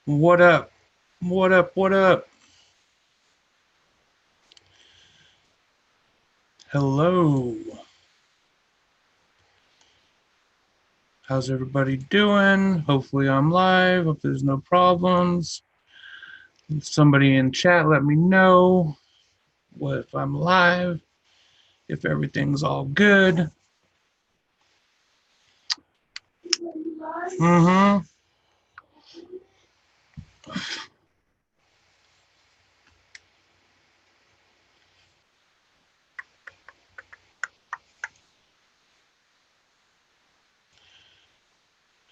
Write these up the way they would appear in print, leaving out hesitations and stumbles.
What up? What up? What up? Hello. How's everybody doing? Hopefully I'm live. Hope there's no problems. Somebody in chat let me know what if I'm live, if everything's all good. Mm-hmm.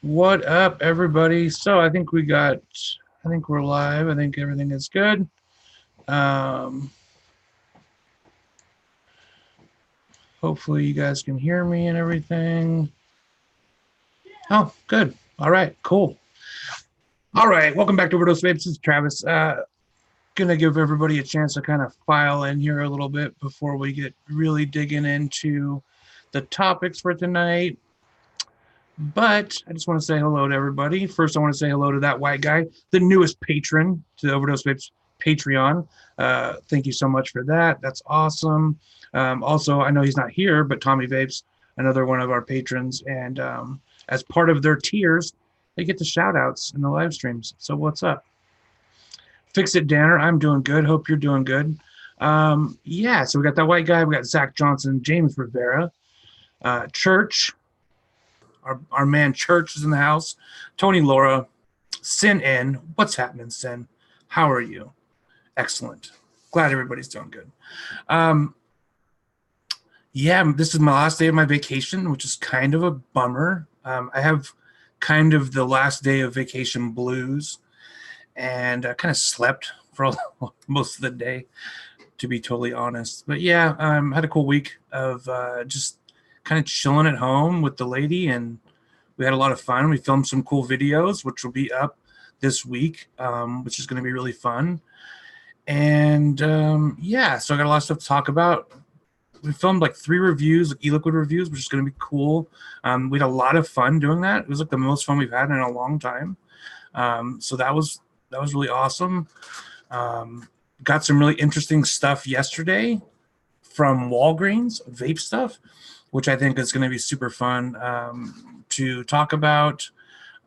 What up, everybody? So I think we're live. I think everything is good. Um, Hopefully you guys can hear me and everything. Oh, good. All right, cool. All right, welcome back to Overdose Vapes. This is Travis. Gonna give everybody a chance to kind of file in here a little bit before we get really digging into the topics for tonight. But I just want to say hello to everybody. First, I want to say hello to that white guy, the newest patron to the Overdose Vapes Patreon. Thank you so much for that. That's awesome. Also, I know he's not here, but Tommy Vapes, another one of our patrons, and as part of their tiers, they get the shout outs in the live streams. So, what's up? Fix It Danner, I'm doing good. Hope you're doing good. Yeah, so we got that white guy. We got Zach Johnson, James Rivera, Church. Our man Church is in the house. Tony Laura, Sin N. What's happening, Sin? How are you? Excellent. Glad everybody's doing good. Yeah, this is my last day of my vacation, which is kind of a bummer. I have kind of the last day of vacation blues, and I kind of slept for most of the day, to be totally honest. But yeah, had a cool week of just kind of chilling at home with the lady, and we had a lot of fun. We filmed some cool videos, which will be up this week, which is going to be really fun. And yeah, so I got a lot of stuff to talk about. We filmed like 3 reviews, like e-liquid reviews, which is going to be cool. We had a lot of fun doing that. It was like the most fun we've had in a long time. So that was really awesome. Got some really interesting stuff yesterday from Walgreens, vape stuff, which I think is going to be super fun to talk about.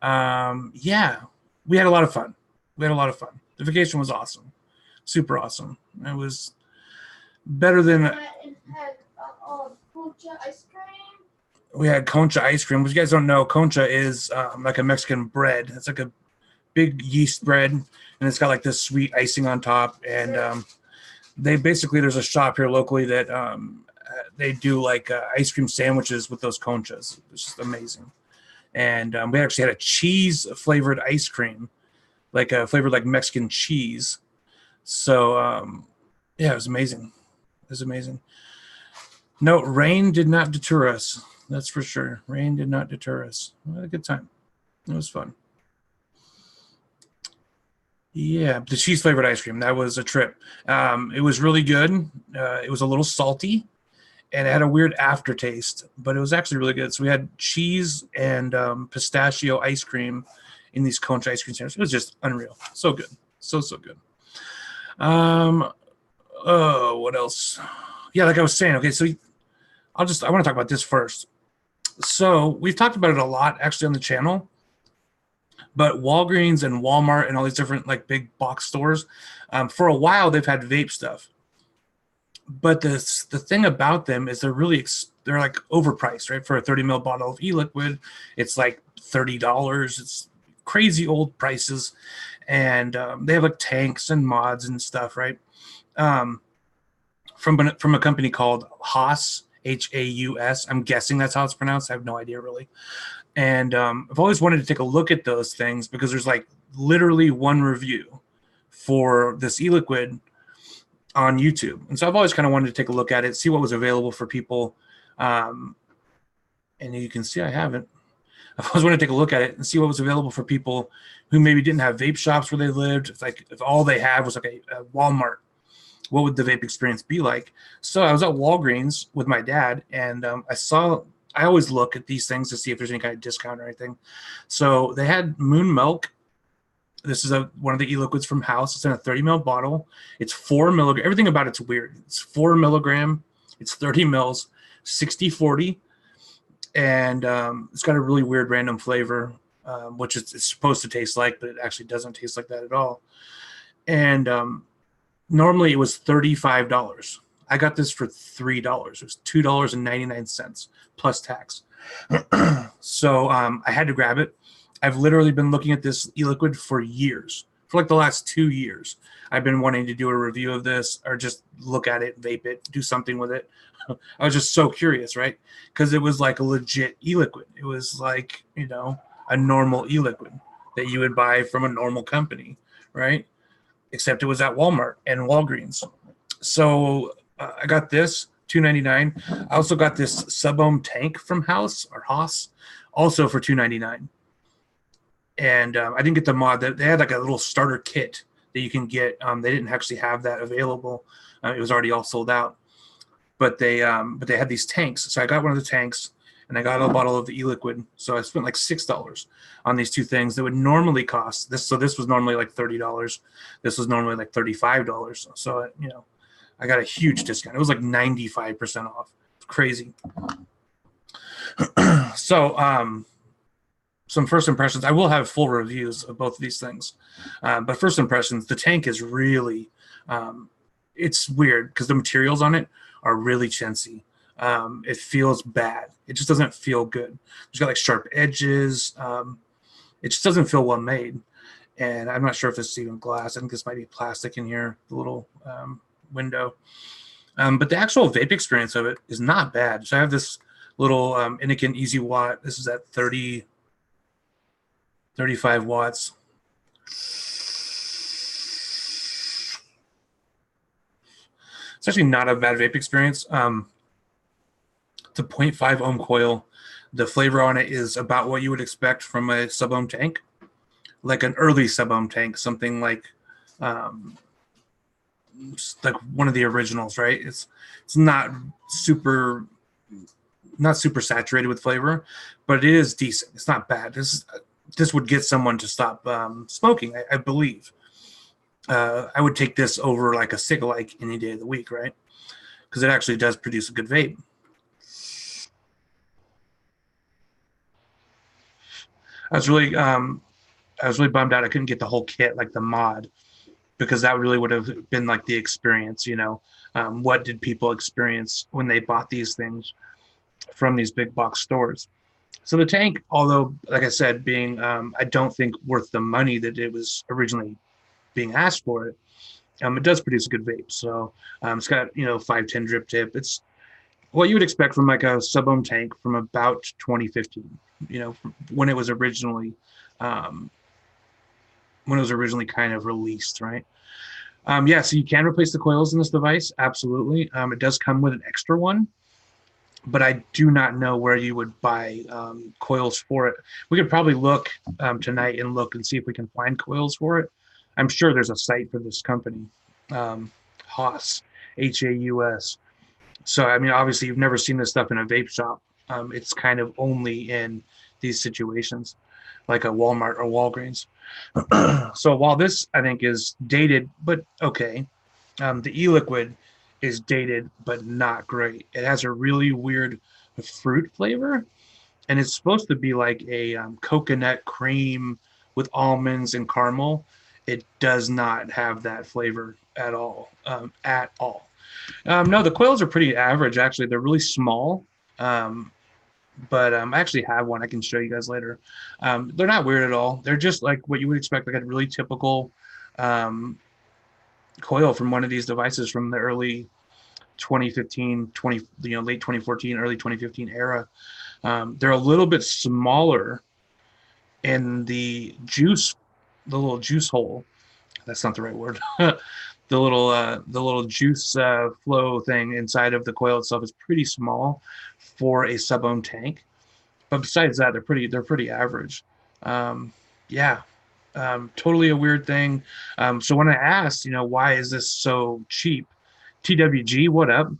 Yeah, we had a lot of fun. The vacation was awesome, super awesome. It was better than. We had concha ice cream, which you guys don't know. Concha is like a Mexican bread. It's like a big yeast bread, and it's got like this sweet icing on top. And they basically, there's a shop here locally that they do like ice cream sandwiches with those conchas. It's just amazing. And we actually had a cheese flavored ice cream, like a flavored like Mexican cheese. So yeah, it was amazing. It was amazing. No, rain did not deter us. That's for sure. Rain did not deter us. We had a good time. It was fun. Yeah, the cheese flavored ice cream. That was a trip. It was really good. It was a little salty and it had a weird aftertaste, but it was actually really good. So we had cheese and pistachio ice cream in these concha ice cream sandwiches. It was just unreal. So good. So good. Oh, what else? Yeah, like I was saying, okay, so I want to talk about this first. So we've talked about it a lot actually on the channel, but Walgreens and Walmart and all these different like big box stores, for a while they've had vape stuff. But the thing about them is they're like overpriced, right? For a 30 ml bottle of e-liquid, it's like $30. It's crazy old prices, and they have like tanks and mods and stuff, right? Um, from a company called Haus, Haus. I'm guessing that's how it's pronounced. I have no idea really. And I've always wanted to take a look at those things because there's like literally one review for this e-liquid on YouTube. And so I've always kind of wanted to take a look at it, see what was available for people. And you can see I haven't. I've always wanted to take a look at it and see what was available for people who maybe didn't have vape shops where they lived. It's like if all they had was like a Walmart, what would the vape experience be like? So I was at Walgreens with my dad, and I always look at these things to see if there's any kind of discount or anything. So they had Moon Milk This is one of the e-liquids from House. It's in a 30 ml bottle. It's 4 milligram. Everything about it's weird. It's 4 milligram. It's 30 mils, 60/40, and it's got a really weird random flavor, which it's supposed to taste like, but it actually doesn't taste like that at all. And normally it was $35. I got this for $3. It was $2.99 plus tax. So I had to grab it. I've literally been looking at this e-liquid for years. For like the last 2 years, I've been wanting to do a review of this or just look at it, vape it, do something with it. I was just so curious, right? Because it was like a legit e-liquid. It was like, you know, a normal e-liquid that you would buy from a normal company, right? Except it was at Walmart and Walgreens. So I got this, $2.99. I also got this sub-ohm tank from House or Haas, also for $2.99. And I didn't get the mod. They had like a little starter kit that you can get. They didn't actually have that available. It was already all sold out. But they had these tanks. So I got one of the tanks, and I got a bottle of the e-liquid. So I spent like $6 on these two things that would normally cost this. So this was normally like $30. This was normally like $35. So you know, I got a huge discount. It was like 95% off. It's crazy. So some first impressions. I will have full reviews of both of these things, but first impressions. The tank is really, it's weird because the materials on it are really chintzy. It feels bad. It just doesn't feel good. It's got like sharp edges. It just doesn't feel well made. And I'm not sure if this is even glass. I think this might be plastic in here, the little window. But the actual vape experience of it is not bad. So I have this little Innikin Easy Watt. This is at 35 watts. It's actually not a bad vape experience. It's a 0.5 ohm coil. The flavor on it is about what you would expect from a sub-ohm tank, like an early sub-ohm tank, something like one of the originals, right? It's not super saturated with flavor, but it is decent. It's not bad. This would get someone to stop smoking, I believe. I would take this over like a cig-a-like any day of the week, right? Because it actually does produce a good vape. I was really bummed out I couldn't get the whole kit, like the mod, because that really would have been like the experience, you know. What did people experience when they bought these things from these big box stores? So the tank, although, like I said, being, I don't think worth the money that it was originally being asked for it, it does produce a good vape. So it's got, you know, 510 drip tip. It's what you would expect from like a sub-ohm tank from about 2015, you know, when it was originally kind of released, right? Yeah, so you can replace the coils in this device, absolutely. It does come with an extra one, but I do not know where you would buy coils for it. We could probably look tonight and look and see if we can find coils for it. I'm sure there's a site for this company, Haus, Haus. So, I mean, obviously, you've never seen this stuff in a vape shop. It's kind of only in these situations, like a Walmart or Walgreens. So while this, I think, is dated, but okay, the e-liquid is dated, but not great. It has a really weird fruit flavor, and it's supposed to be like a coconut cream with almonds and caramel. It does not have that flavor at all, at all. No, the coils are pretty average, actually. They're really small, but I actually have one I can show you guys later. They're not weird at all. They're just like what you would expect, like a really typical coil from one of these devices from the early 2015, late 2014, early 2015 era. They're a little bit smaller in the little juice hole. That's not the right word. The little juice flow thing inside of the coil itself is pretty small for a sub-ohm tank, but besides that, they're pretty average. Yeah, totally a weird thing. So when I asked, you know, why is this so cheap? TWG, what up?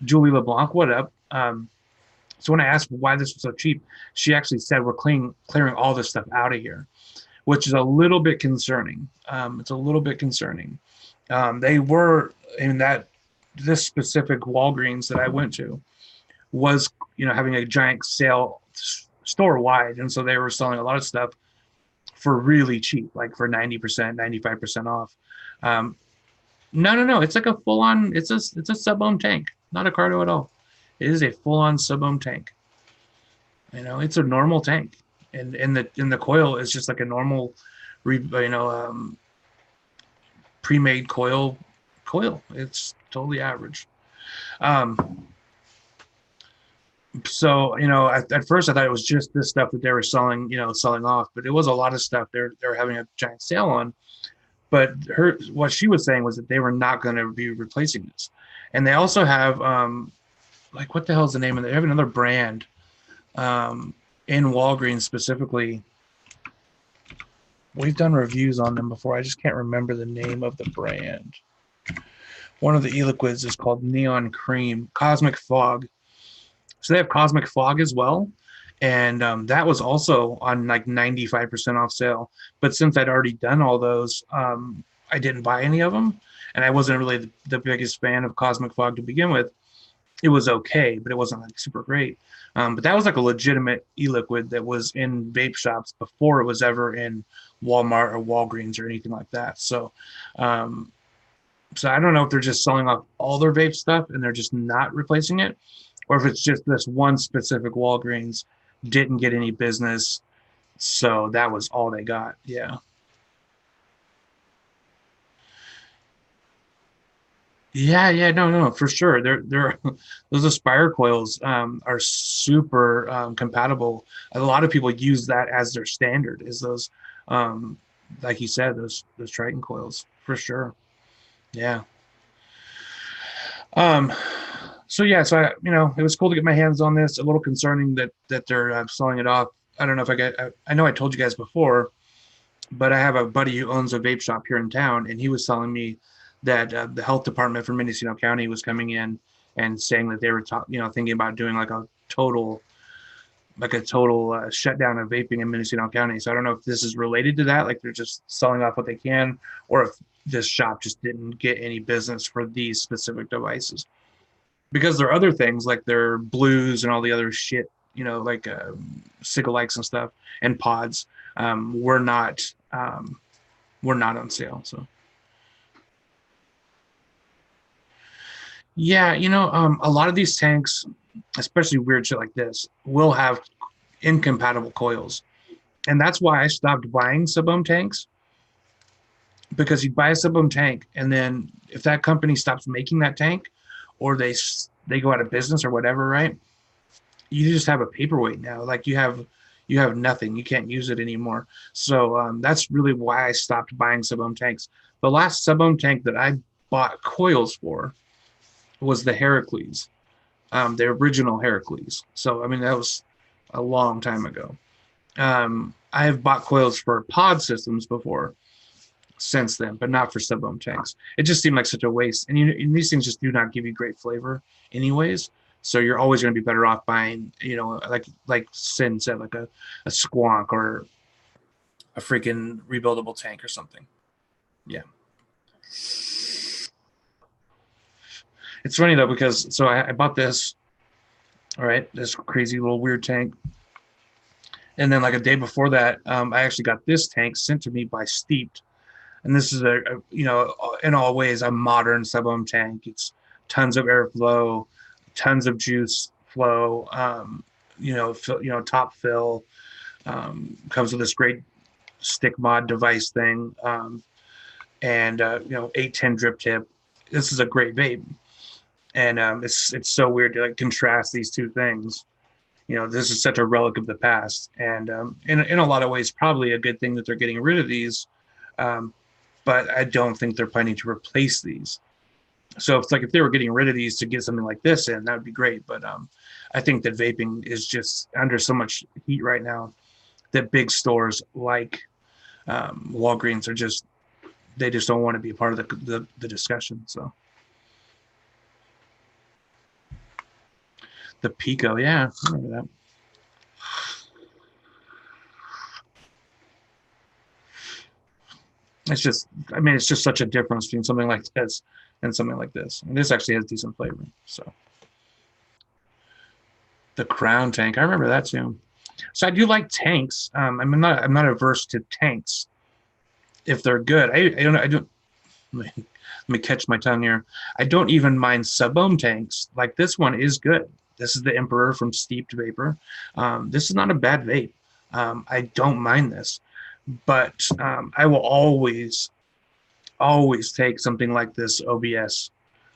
Julie LeBlanc, what up? So when I asked why this was so cheap, she actually said we're clearing all this stuff out of here, which is a little bit concerning. It's a little bit concerning. They were in that this specific Walgreens that I went to was, having a giant sale store wide, and so they were selling a lot of stuff for really cheap, like for 90%, 95% off. No. It's like a full on. It's a sub-ohm tank, not a cardo at all. It is a full on sub-ohm tank. It's a normal tank, and in the coil is just like a normal, pre-made coil. It's totally average. So at first I thought it was just this stuff that they were selling, selling off, but it was a lot of stuff they're having a giant sale on. But what she was saying was that they were not going to be replacing this, and they also have like, what the hell is the name of it? They have another brand in Walgreens specifically. We've done reviews on them before. I just can't remember the name of the brand. One of the e-liquids is called Neon Cream, Cosmic Fog. So they have Cosmic Fog as well. And that was also on like 95% off sale. But since I'd already done all those, I didn't buy any of them. And I wasn't really the biggest fan of Cosmic Fog to begin with. It was okay, but it wasn't like super great. But that was like a legitimate e-liquid that was in vape shops before it was ever in Walmart or Walgreens or anything like that. So I don't know if they're just selling off all their vape stuff and they're just not replacing it, or if it's just this one specific Walgreens didn't get any business, so that was all they got. Yeah. Yeah, no, for sure. They're those Aspire coils are super compatible. A lot of people use that as their standard, is those, um, like you said, those Triton coils for sure. Yeah. Um, so yeah, so it was cool to get my hands on this. A little concerning that they're selling it off. I don't know if I know I told you guys before, but I have a buddy who owns a vape shop here in town, and he was telling me that the health department for Mendocino County was coming in and saying that they were thinking about doing like a total shutdown of vaping in Mendocino County. So I don't know if this is related to that, like they're just selling off what they can, or if this shop just didn't get any business for these specific devices. Because there are other things like their blues and all the other shit, like Cigalikes and stuff and pods, were not on sale. So yeah, a lot of these tanks, especially weird shit like this, will have incompatible coils, and that's why I stopped buying sub-ohm tanks. Because you buy a sub-ohm tank, and then if that company stops making that tank, or they go out of business or whatever, right? You just have a paperweight now. Like you have nothing. You can't use it anymore. So that's really why I stopped buying sub-ohm tanks. The last sub-ohm tank that I bought coils for was the Heracles, the original Heracles. So I mean that was a long time ago. I have bought coils for pod systems before since then, but not for sub-ohm tanks. It just seemed like such a waste. And these things just do not give you great flavor, anyways. So you're always going to be better off buying, like Sin said, like a Squonk or a freaking rebuildable tank or something. Yeah. It's funny though, because so I bought this, all right, this crazy little weird tank. And then like a day before that, I actually got this tank sent to me by Steeped. And this is in all ways, a modern sub-ohm tank. It's tons of airflow, tons of juice flow, top fill, comes with this great stick mod device thing, and 810 drip tip. This is a great vape. And it's so weird to like contrast these two things. This is such a relic of the past, and in a lot of ways, probably a good thing that they're getting rid of these. But I don't think they're planning to replace these. So it's like if they were getting rid of these to get something like this in, that would be great. But I think that vaping is just under so much heat right now that big stores like Walgreens they just don't want to be a part of the discussion. So the Pico, yeah, I remember that. It's just, I mean, it's just such a difference between something like this and something like this. And this actually has decent flavor. So the Crown tank, I remember that too. So I do like tanks. I'm not averse to tanks if they're good. I don't. Let me catch my tongue here. I don't even mind sub-ohm tanks. Like this one is good. This is the Emperor from Steeped Vapor. This is not a bad vape. I don't mind this, but I will always take something like this OBS.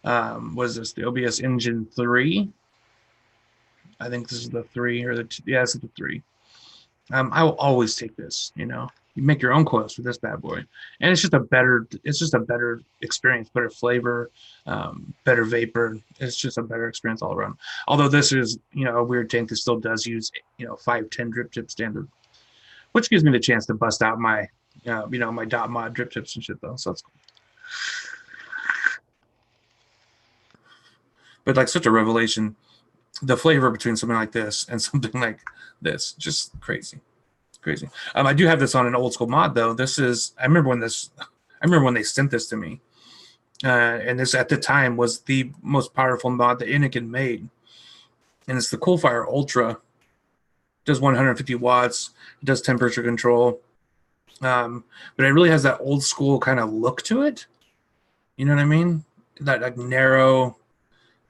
Was this the OBS Engine 3? I think this is the 3 or the 2. Yeah, this is the 3. I will always take this. You make your own coils for this bad boy, and it's just a better experience, better flavor, better vapor. It's just a better experience all around. Although this is a weird tank that still does use 510 drip tip standard, which gives me the chance to bust out my my dot mod drip tips and shit though. So that's cool. But like such a revelation, the flavor between something like this and something like this, just crazy. Crazy. I do have this on an old school mod though. I remember when they sent this to me, and this at the time was the most powerful mod that Anakin made, and it's the Coolfire Ultra. It does 150 watts. It does temperature control, but it really has that old school kind of look to it. You know what I mean? That like narrow.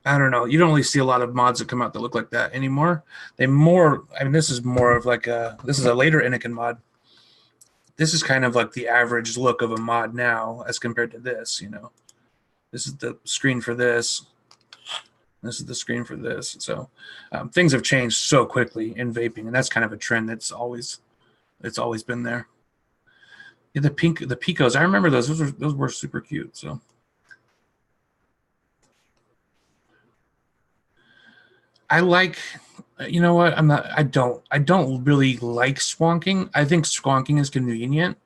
I don't know. You don't really see a lot of mods that come out that look like that anymore. This is more of like this is a later Anakin mod. This is kind of like the average look of a mod now as compared to this, This is the screen for this. This is the screen for this. So things have changed so quickly in vaping, and that's kind of a trend it's always been there. Yeah, the Picos, I remember those. Those were super cute. So I like, you know what? I don't really like squonking. I think squonking is convenient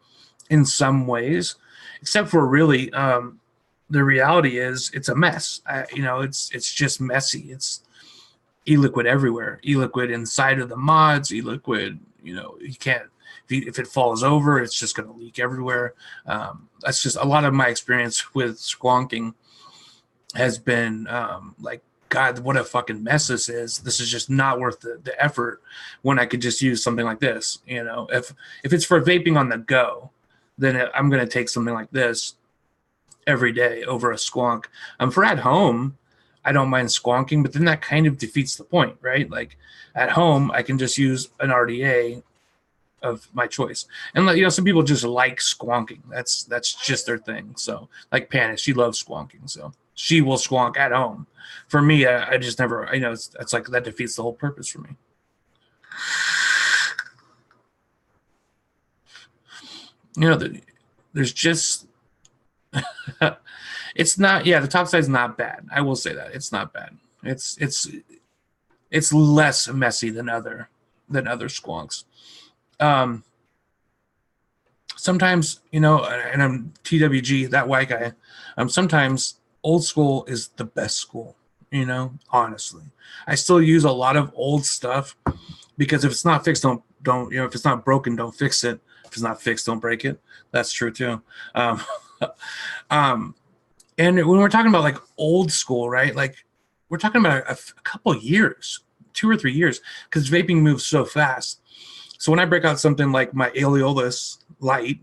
in some ways, except for really, the reality is it's a mess. It's just messy. It's e-liquid everywhere, e-liquid inside of the mods, e-liquid, you can't, if it falls over, it's just going to leak everywhere. That's just a lot of my experience with squonking has been like, God, what a fucking mess this is. This is just not worth the effort when I could just use something like this. If it's for vaping on the go, then I'm going to take something like this every day over a squonk. For at home, I don't mind squonking, but then that kind of defeats the point, right? Like at home, I can just use an RDA of my choice. And some people just like squonking. That's just their thing. So like Panis, she loves squonking. So she will squonk at home. For me, I just never, it's like that defeats the whole purpose for me. There's just, it's not, the top side's not bad. I will say that it's not bad. It's less messy than other squonks. Sometimes, and I'm TWG, that white guy. Sometimes old school is the best school, honestly. I still use a lot of old stuff because if it's not fixed, don't, if it's not broken, don't fix it. If it's not fixed, don't break it. That's true too. And when we're talking about like old school, right? Like we're talking about a couple of years, 2 or 3 years, because vaping moves so fast. So when I break out something like my Aeolus Light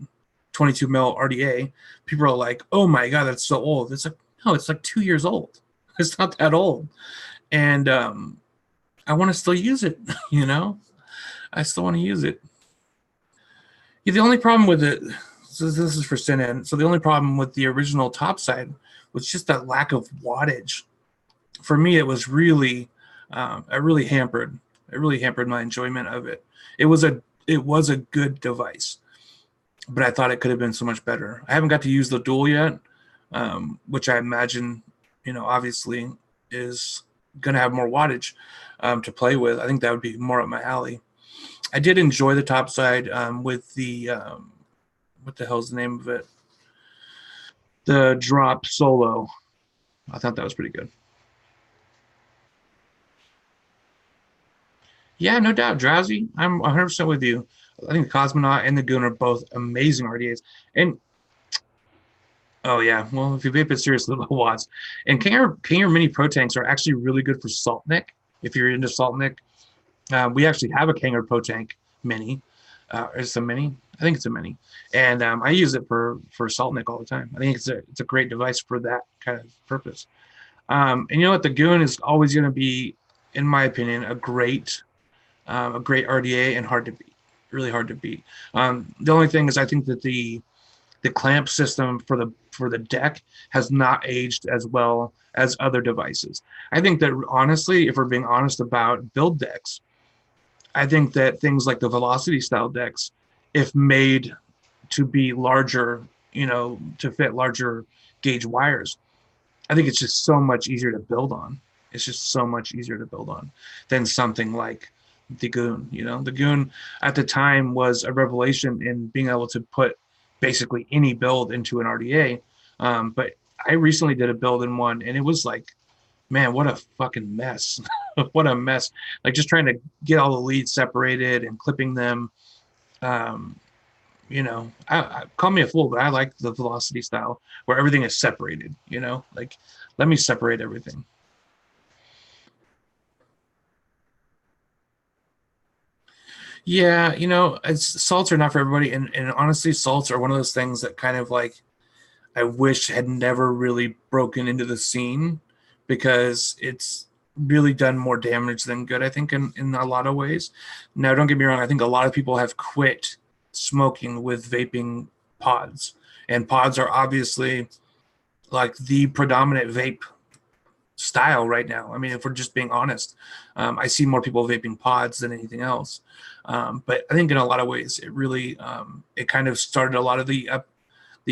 22 mil RDA, people are like, "Oh my God, that's so old." It's like, no, it's like 2 years old. It's not that old. And I want to still use it, I still want to use it. The only problem with it, so this is for Synan. So the only problem with the original topside was just that lack of wattage. For me, it was really, it really hampered my enjoyment of it. It was a good device, but I thought it could have been so much better. I haven't got to use the dual yet, which I imagine, obviously is going to have more wattage to play with. I think that would be more up my alley. I did enjoy the topside with the, what the hell's the name of it? The drop solo. I thought that was pretty good. Yeah, no doubt. Drowsy, I'm 100% with you. I think the Cosmonaut and the Goon are both amazing RDAs. And Oh yeah. Well, if you vape it seriously, little watts. And Kanger mini pro tanks are actually really good for salt nick. If you're into salt nick, we actually have a Kanger pro tank mini. It's a mini. I think it's a mini, and I use it for salt nick all the time. I think it's a great device for that kind of purpose. And you know what? The Goon is always going to be, in my opinion, a great RDA and hard to beat. Really hard to beat. The only thing is, I think that the clamp system for the deck has not aged as well as other devices. I think that honestly, if we're being honest about build decks, I think that things like the velocity style decks, if made to be larger, to fit larger gauge wires, I think it's just so much easier to build on. It's just so much easier to build on than something like the Goon. The Goon at the time was a revelation in being able to put basically any build into an RDA. But I recently did a build in one, and it was like, man, what a fucking mess. What a mess. Like just trying to get all the leads separated and clipping them. Um, I call me a fool, but I like the velocity style where everything is separated, like let me separate everything. Yeah, salts are not for everybody. And honestly, salts are one of those things that kind of like I wish had never really broken into the scene because it's really done more damage than good, I think, in a lot of ways. Now, don't get me wrong, I think a lot of people have quit smoking with vaping pods. And pods are obviously like the predominant vape style right now. I mean, if we're just being honest, I see more people vaping pods than anything else. But I think in a lot of ways, it really it kind of started a lot of the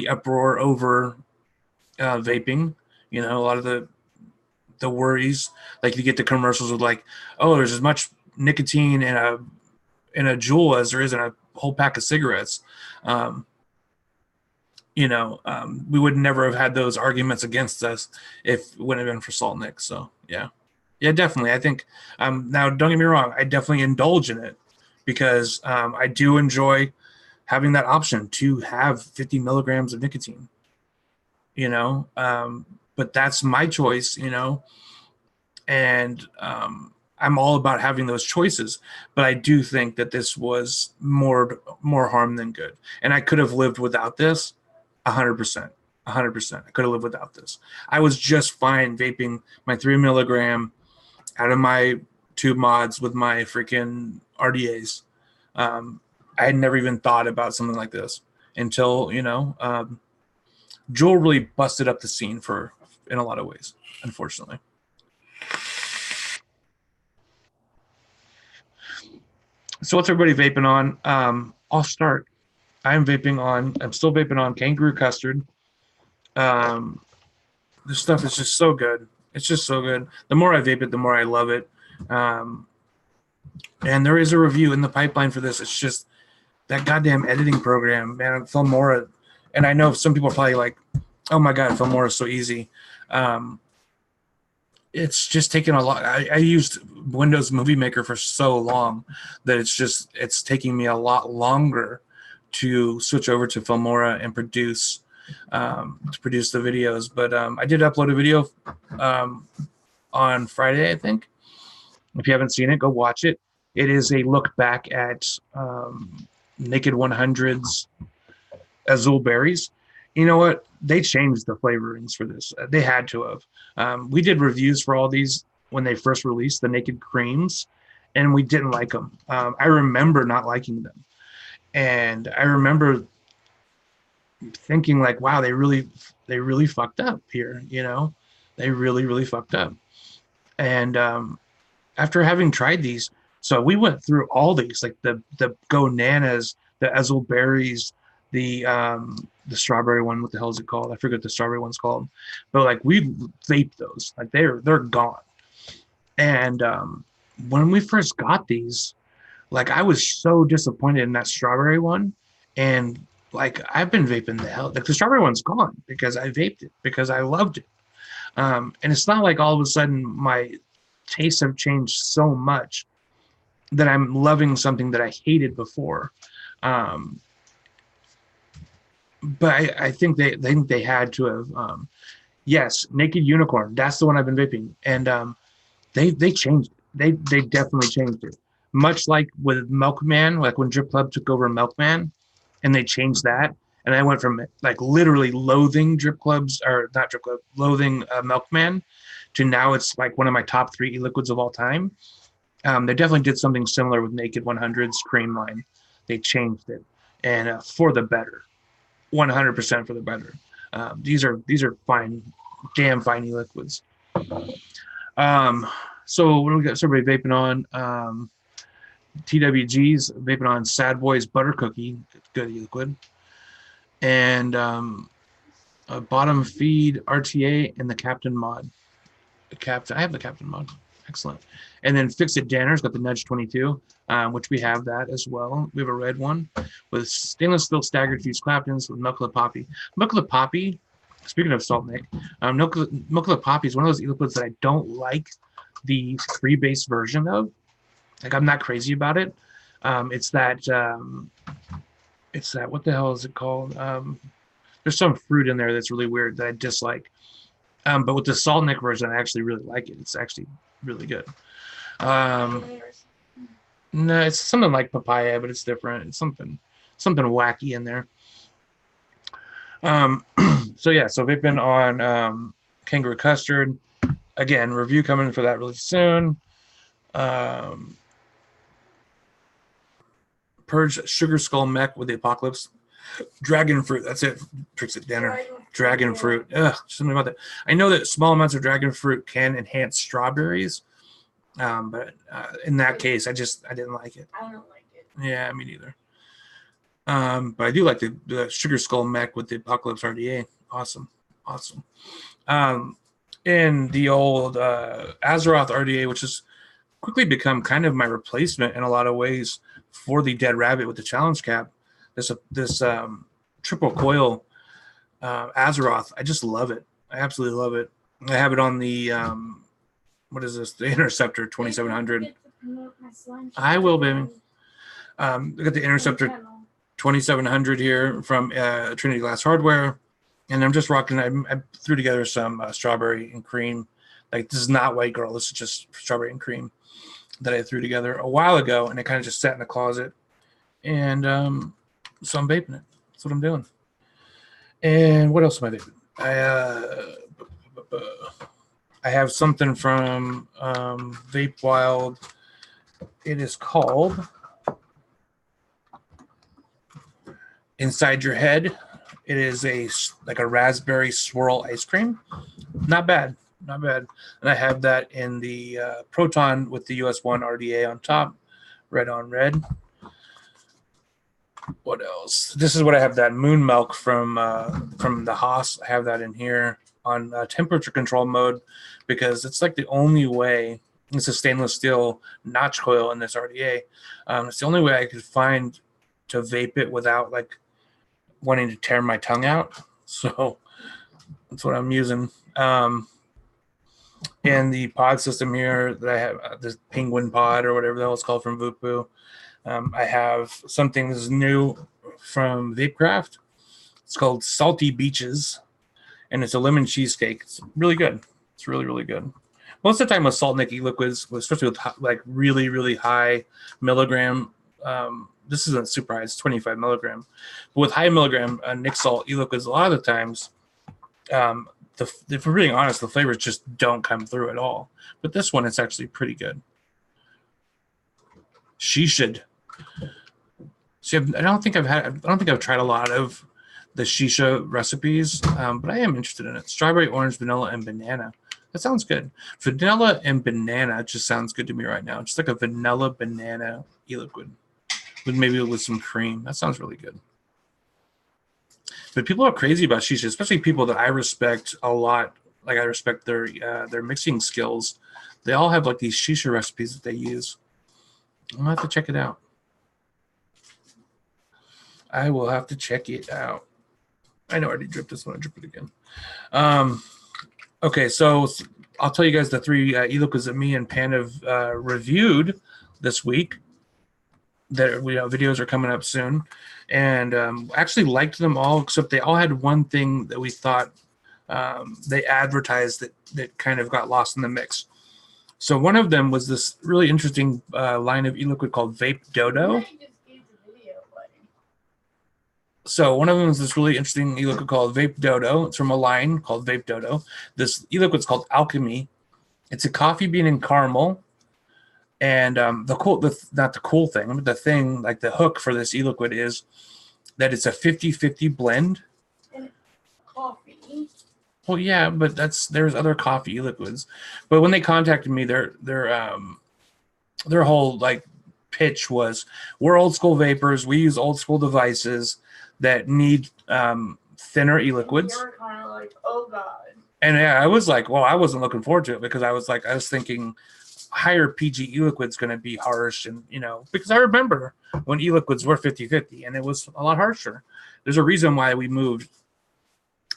uproar over vaping. A lot of the worries, like you get the commercials with like, oh, there's as much nicotine in a jewel as there is in a whole pack of cigarettes. Um, we would never have had those arguments against us if it wouldn't have been for Salt Nick. So yeah, definitely. I think now don't get me wrong, I definitely indulge in it because I do enjoy having that option to have 50 milligrams of nicotine. But that's my choice. And I'm all about having those choices. But I do think that this was more harm than good, and I could have lived without this 100%. 100%. I could have lived without this. I was just fine vaping my 3 milligram out of my tube mods with my freaking RDAs. I had never even thought about something like this until, Joel really busted up the scene in a lot of ways, unfortunately. So what's everybody vaping on? I'll start. I'm still vaping on Kangaroo Custard. Um, this stuff is just so good. It's just so good. The more I vape it, the more I love it. Um, and there is a review in the pipeline for this. It's just that goddamn editing program, man. Filmora, and I know some people are probably like, "Oh my god, Filmora is so easy." It's just taken a lot. I used Windows Movie Maker for so long that it's taking me a lot longer to switch over to Filmora and produce the videos. But I did upload a video on Friday, I think. If you haven't seen it, go watch it. It is a look back at Naked 100's Azul Berries. You know what? They changed the flavorings for this. They had to have. We did reviews for all these when they first released the Naked Creams, and we didn't like them. I remember not liking them, and I remember thinking like, "Wow, they really fucked up here." They really fucked up. And after having tried these, so we went through all these, like the Go Nanas, the Azul Berries, the strawberry one. What the hell is it called? I forget what the strawberry one's called. But like we vaped those, like they're gone. And when we first got these, like I was so disappointed in that strawberry one, and like I've been vaping the hell. Like the strawberry one's gone because I vaped it because I loved it. And it's not like all of a sudden my tastes have changed so much that I'm loving something that I hated before. Um, but I think they had to have. Yes, Naked Unicorn. That's the one I've been vaping, and they changed it. They definitely changed it. Much like with Milkman, like when Drip Club took over Milkman, and they changed that, and I went from like literally loathing Drip Clubs or not Drip Club, loathing Milkman, to now it's like one of my top 3 e-liquids of all time. They definitely did something similar with Naked 100's cream line. They changed it, and for the better, 100% for the better. These are fine, damn fine e-liquids. So what do we got? So everybody vaping on TWG's vaping on Sad Boys Butter Cookie, good e-liquid, and a bottom feed RTA and the Captain mod. I have the Captain mod. Excellent. And then Fix It Danner's got the Nudge 22, which we have that as well. We have a red one with stainless steel staggered fused Claptons with Milk of the Poppy. Milk of the Poppy, speaking of Salt Nick, Milk of the Poppy is one of those e-liquids that I don't like the freebase version of. Like, I'm not crazy about it. It's that what the hell is it called? There's some fruit in there that's really weird that I dislike. But with the Salt Nick version, I actually really like it. It's actually really good. No, it's something like papaya, but it's different. It's something wacky in there. So yeah, so vaping on Kangaroo Custard. Again, review coming for that really soon. Purge Sugar Skull Mech with the Apocalypse. Dragon fruit. That's it. Tricks at dinner. Dragon fruit. Ugh, something about that. I know that small amounts of dragon fruit can enhance strawberries, but in that case, I didn't like it. I don't like it. Yeah, me neither. But I do like the Sugar Skull Mech with the Apocalypse RDA. Awesome. And the old Azeroth RDA, which has quickly become kind of my replacement in a lot of ways for the Dead Rabbit with the challenge cap. This triple coil Azeroth, I just love it. I absolutely love it. I have it on the what is this? The Interceptor 2700. I will, baby. I got the Interceptor 2700 here from Trinity Glass Hardware, and I'm just rocking. I threw together some strawberry and cream. Like, this is not White Girl. This is just strawberry and cream that I threw together a while ago, and it kind of just sat in the closet. And so I'm vaping it. That's what I'm doing. And what else am I vaping? I have something from Vape Wild. It is called Inside Your Head. It is like a raspberry swirl ice cream. Not bad. And I have that in the Proton with the US1 RDA on top. Red on red. What else? This is what I have, that moon milk from the Haas. I have that in here on temperature control mode because it's like the only way. It's a stainless steel notch coil in this RDA. It's the only way I could find to vape it without like wanting to tear my tongue out. So that's what I'm using. And the pod system here that I have, this penguin pod or whatever the hell it's called from Vupu. I have something that's new from Vapecraft. It's called Salty Beaches, and it's a lemon cheesecake. It's really good. It's really, really good. Most of the time with Salt Nick e-liquids, especially with like really, really high milligram, this isn't super high, it's 25 milligram. But with high milligram Nick Salt e-liquids, a lot of the times, if we're being honest, the flavors just don't come through at all. But this one, it's actually pretty good. Shisha. See, I don't think I've tried a lot of the shisha recipes, but I am interested in it. Strawberry, orange, vanilla, and banana. That sounds good. Vanilla and banana just sounds good to me right now. Just like a vanilla banana e-liquid with some cream. That sounds really good. But people are crazy about shisha, especially people that I respect a lot. Like, I respect their mixing skills. They all have like these shisha recipes that they use. I'll have to check it out. I will have to check it out. I know I already dripped this one. I'll drip it again. Okay, so I'll tell you guys the 3 e-liquids that me and Pan have reviewed this week. That videos are coming up soon, and actually liked them all, except they all had one thing that we thought they advertised that kind of got lost in the mix. So one of them was this really interesting line of e-liquid called Vape Dodo. So one of them is this really interesting e-liquid called Vape Dodo. It's from a line called Vape Dodo. This e-liquid's called Alchemy. It's a coffee bean and caramel. And not the cool thing, but the thing, like the hook for this e-liquid is that it's a 50-50 blend. And coffee. Well, yeah, but there's other coffee e-liquids. But when they contacted me, their whole like pitch was, we're old school vapors. We use old school devices that need thinner e-liquids. You're kind of like, oh god. And yeah, I was like, well, I wasn't looking forward to it because I was thinking higher PG e-liquid's going to be harsh, and because I remember when e-liquids were 50-50 and it was a lot harsher. There's a reason why we moved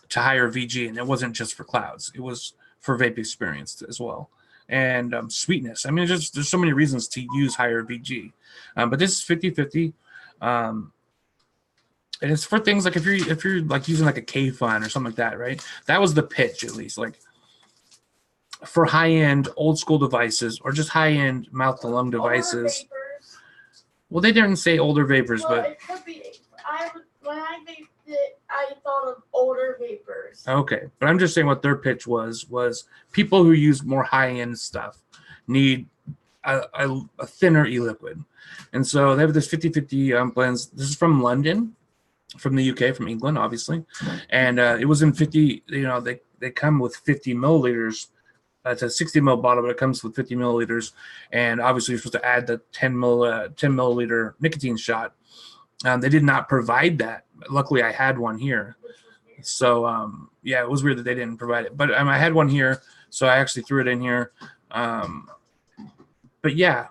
to higher VG, and it wasn't just for clouds, it was for vape experience as well, and sweetness. I mean, there's so many reasons to use higher VG, but this is 50-50, and it's for things like if you're like using like a K-Fun or something like that, right? That was the pitch, at least, like for high-end old school devices or just high-end mouth-to-lung devices. Well, they didn't say older vapors, but it could be. When I vaped it, I thought of older vapors. Okay, but I'm just saying what their pitch was people who use more high-end stuff need a thinner e-liquid. And so they have this 50-50 blends. This is from London, from the UK, from England, obviously. And it was in 50, they come with 50 milliliters. It's a 60 ml bottle, but it comes with 50 milliliters. And obviously you're supposed to add the 10 milliliter nicotine shot. They did not provide that. Luckily, I had one here. So, yeah, it was weird that they didn't provide it. But I had one here, so I actually threw it in here. But, yeah,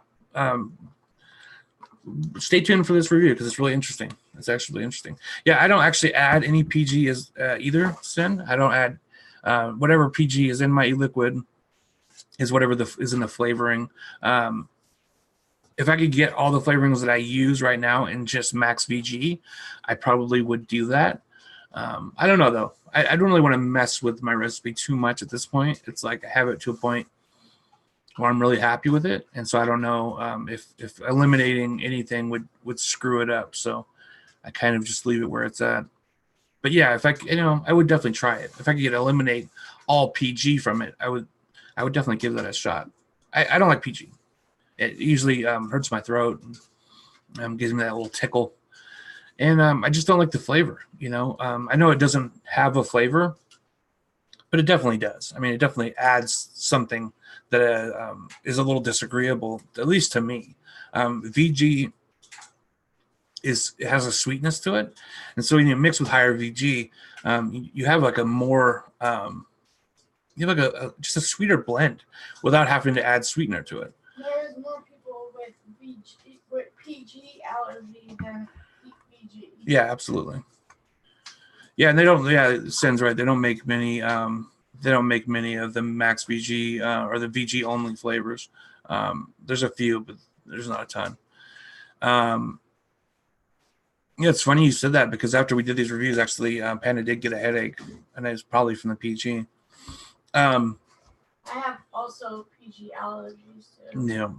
stay tuned for this review because it's really interesting. It's actually really interesting. Yeah, I don't actually add any PG as either, Sin. I don't add whatever PG is in my e-liquid is whatever is in the flavoring. If I could get all the flavorings that I use right now in just max VG, I probably would do that. I don't know, though. I don't really want to mess with my recipe too much at this point. It's like I have it to a point where I'm really happy with it. And so I don't know if eliminating anything would screw it up. So I kind of just leave it where it's at. But yeah, if I would definitely try it. If I could eliminate all PG from it, I would definitely give that a shot. I don't like PG. It usually hurts my throat and gives me that little tickle. And I just don't like the flavor, I know it doesn't have a flavor, but it definitely does. I mean, it definitely adds something that is a little disagreeable, at least to me. VG it has a sweetness to it. And so when you mix with higher VG, you have like a more... you have like just a sweeter blend without having to add sweetener to it. There's more people with PG allergy than VG. Yeah, absolutely. Yeah, and they don't. Yeah, Sen's right. They don't make many. They don't make many of the max VG or the VG only flavors. There's a few, but there's not a ton. Yeah, it's funny you said that because after we did these reviews, actually, Panda did get a headache, and it was probably from the PG. I have also PG allergies too. Yeah.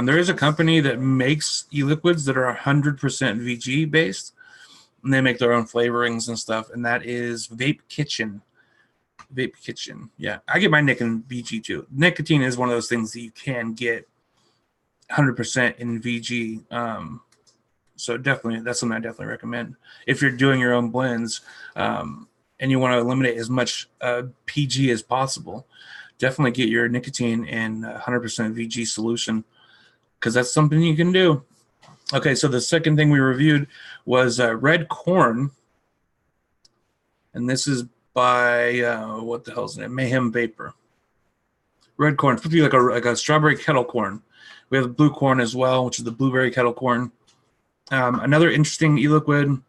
There is a company that makes e-liquids that are 100% VG based, and they make their own flavorings and stuff, and that is Vape Kitchen. Vape Kitchen. Yeah, I get my nicotine VG too. Nicotine is one of those things that you can get 100% in VG. So definitely, that's something I definitely recommend if you're doing your own blends. And you want to eliminate as much PG as possible, definitely get your nicotine in 100% VG solution because that's something you can do. Okay, so the second thing we reviewed was Red Corn. And this is by, what the hell's the name? Mayhem Vapor. Red Corn, it's supposed to be like a strawberry kettle corn. We have blue corn as well, which is the blueberry kettle corn. Another interesting e-liquid.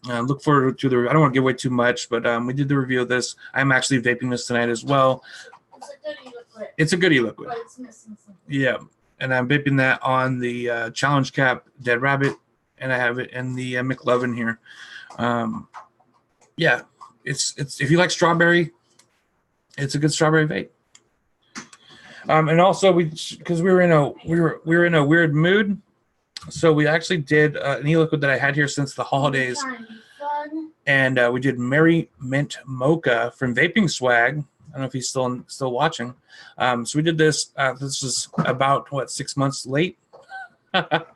Look forward to I don't want to give away too much, but we did the review of this. I'm actually vaping this tonight as well. It's a good e-liquid. It's a good e-liquid. But it's missing something. Yeah, and I'm vaping that on the Challenge Cap Dead Rabbit and I have it in the McLovin here. Yeah, it's if you like strawberry, it's a good strawberry vape. And also because we were in a weird mood, so we actually did an e-liquid that I had here since the holidays, and we did Merry Mint Mocha from Vaping Swag. I don't know if he's still watching. So we did this. This is about 6 months late. But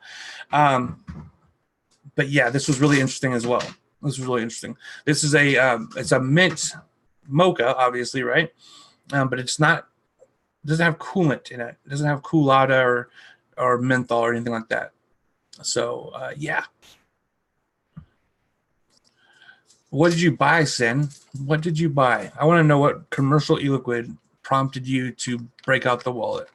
yeah, this was really interesting as well. This was really interesting. This is it's a mint mocha, obviously, right? But it's not. It doesn't have coolant in it. It doesn't have coolada or menthol or anything like that. So yeah. What did you buy, Sin? What did you buy? I want to know what commercial e-liquid prompted you to break out the wallet.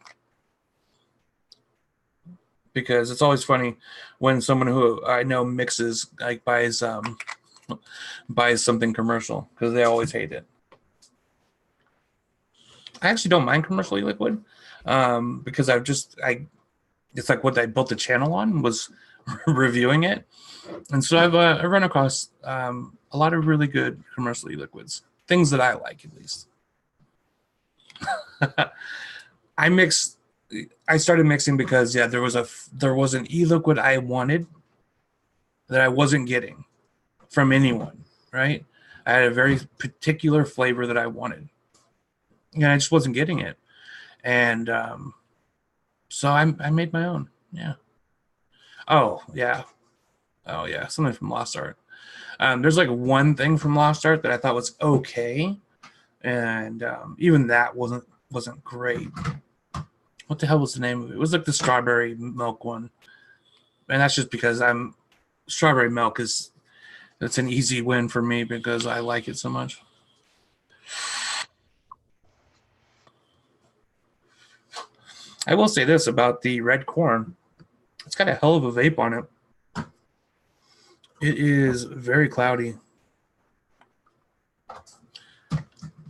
Because it's always funny when someone who I know mixes buys something commercial, because they always hate it. I actually don't mind commercial e-liquid because it's like what I built the channel on was reviewing it, and so I've run across a lot of really good commercial e-liquids, things that I like at least. I started mixing because there was an e-liquid I wanted that I wasn't getting from anyone, right? I had a very particular flavor that I wanted, and I just wasn't getting it, and so I made my own. Yeah. Oh yeah, something from Lost Art. There's like one thing from Lost Art that I thought was okay, and even that wasn't great. What the hell was the name of it? It was like the strawberry milk one, and that's just because strawberry milk it's an easy win for me because I like it so much. I will say this about the red corn. It's got a hell of a vape on it. It is very cloudy.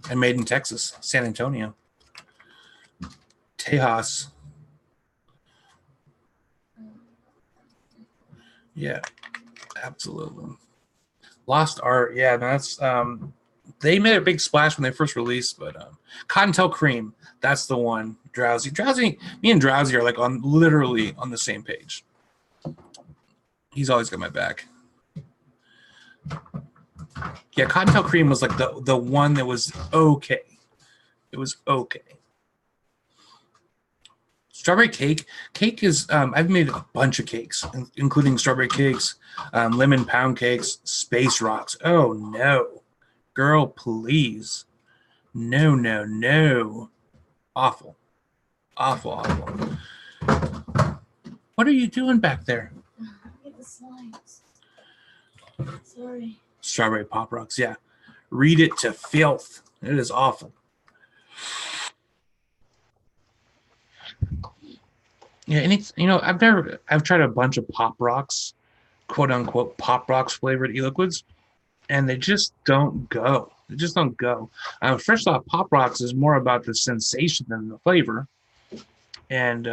And made in Texas, San Antonio. Tejas. Yeah, absolutely. Lost Art. Yeah, that's they made a big splash when they first released, but Cottontail Cream, that's the one. Drowsy. Me and Drowsy are like literally on the same page. He's always got my back. Yeah, Cottontail Cream was like the one that was okay. It was okay. Strawberry cake. Cake is I've made a bunch of cakes, including strawberry cakes, lemon pound cakes, space rocks. Oh no, girl, please, no, awful. What are you doing back there? Get the slimes. Sorry. Strawberry Pop Rocks. Yeah, read it to filth. It is awful. Yeah, and it's I've tried a bunch of Pop Rocks, quote unquote Pop Rocks flavored e-liquids, and they just don't go. They just don't go. Fresh Off Pop Rocks is more about the sensation than the flavor. And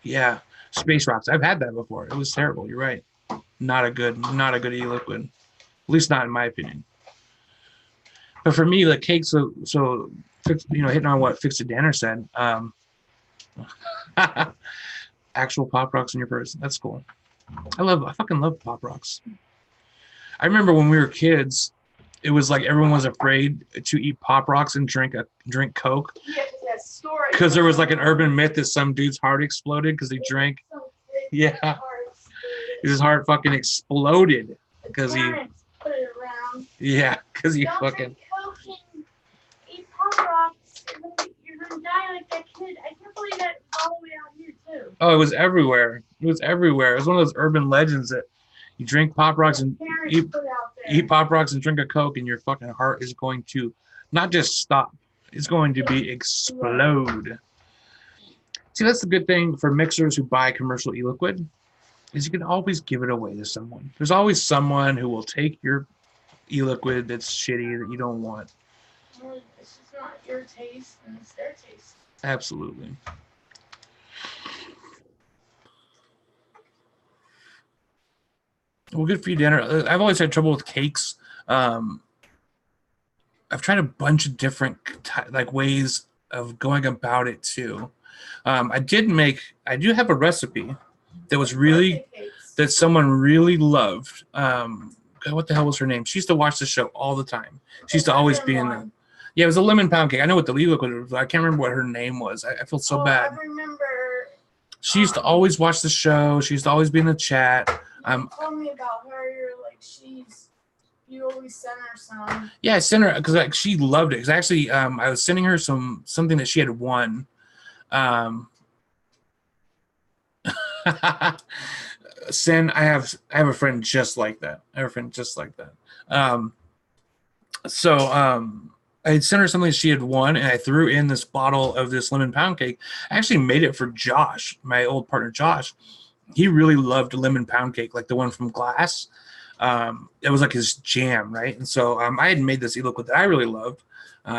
yeah, Space Rocks. I've had that before. It was terrible. You're right. Not a good e-liquid. At least not in my opinion. But for me, the cake, so hitting on what Fix It Danner said, actual Pop Rocks in your purse. That's cool. I fucking love Pop Rocks. I remember when we were kids, it was like everyone was afraid to eat Pop Rocks and drink Coke. Yeah, that story. Because there was like an urban myth that some dude's heart exploded because he drank. Yeah. His heart fucking exploded because he. Put it around. Yeah, because he Don't fucking. Drink Coke and eat Pop Rocks. You're gonna die like that kid. I can't believe that all the way out here too. Oh, it was everywhere. It was everywhere. It was one of those urban legends that you drink Pop Rocks and eat Pop Rocks and drink a Coke, and your fucking heart is going to not just stop. It's going to be explode. See, that's the good thing for mixers who buy commercial e-liquid, is you can always give it away to someone. There's always someone who will take your e-liquid that's shitty that you don't want. Well, it's just not your taste, and it's their taste. Absolutely. Well, good for you, Danner. I've always had trouble with cakes. Um, I've tried a bunch of different like ways of going about it too. I do have a recipe that was really that someone really loved. God, what the hell was her name? She used to watch the show all the time. She used to always be in the. Yeah, it was a lemon pound cake. I know what the liquid was, but I can't remember what her name was. I feel so bad. I remember. She used to always watch the show. She used to always be in the chat. You told me about her. You're like, you always send her some. Yeah, I sent her because like she loved it. Because actually, I was sending her something that she had won. I have a friend just like that. I have a friend just like that. I had sent her something that she had won, and I threw in this bottle of this lemon pound cake. I actually made it for Josh, my old partner Josh. He really loved lemon pound cake, like the one from Glass. It was like his jam, right? And so I had made this e-liquid that I really loved,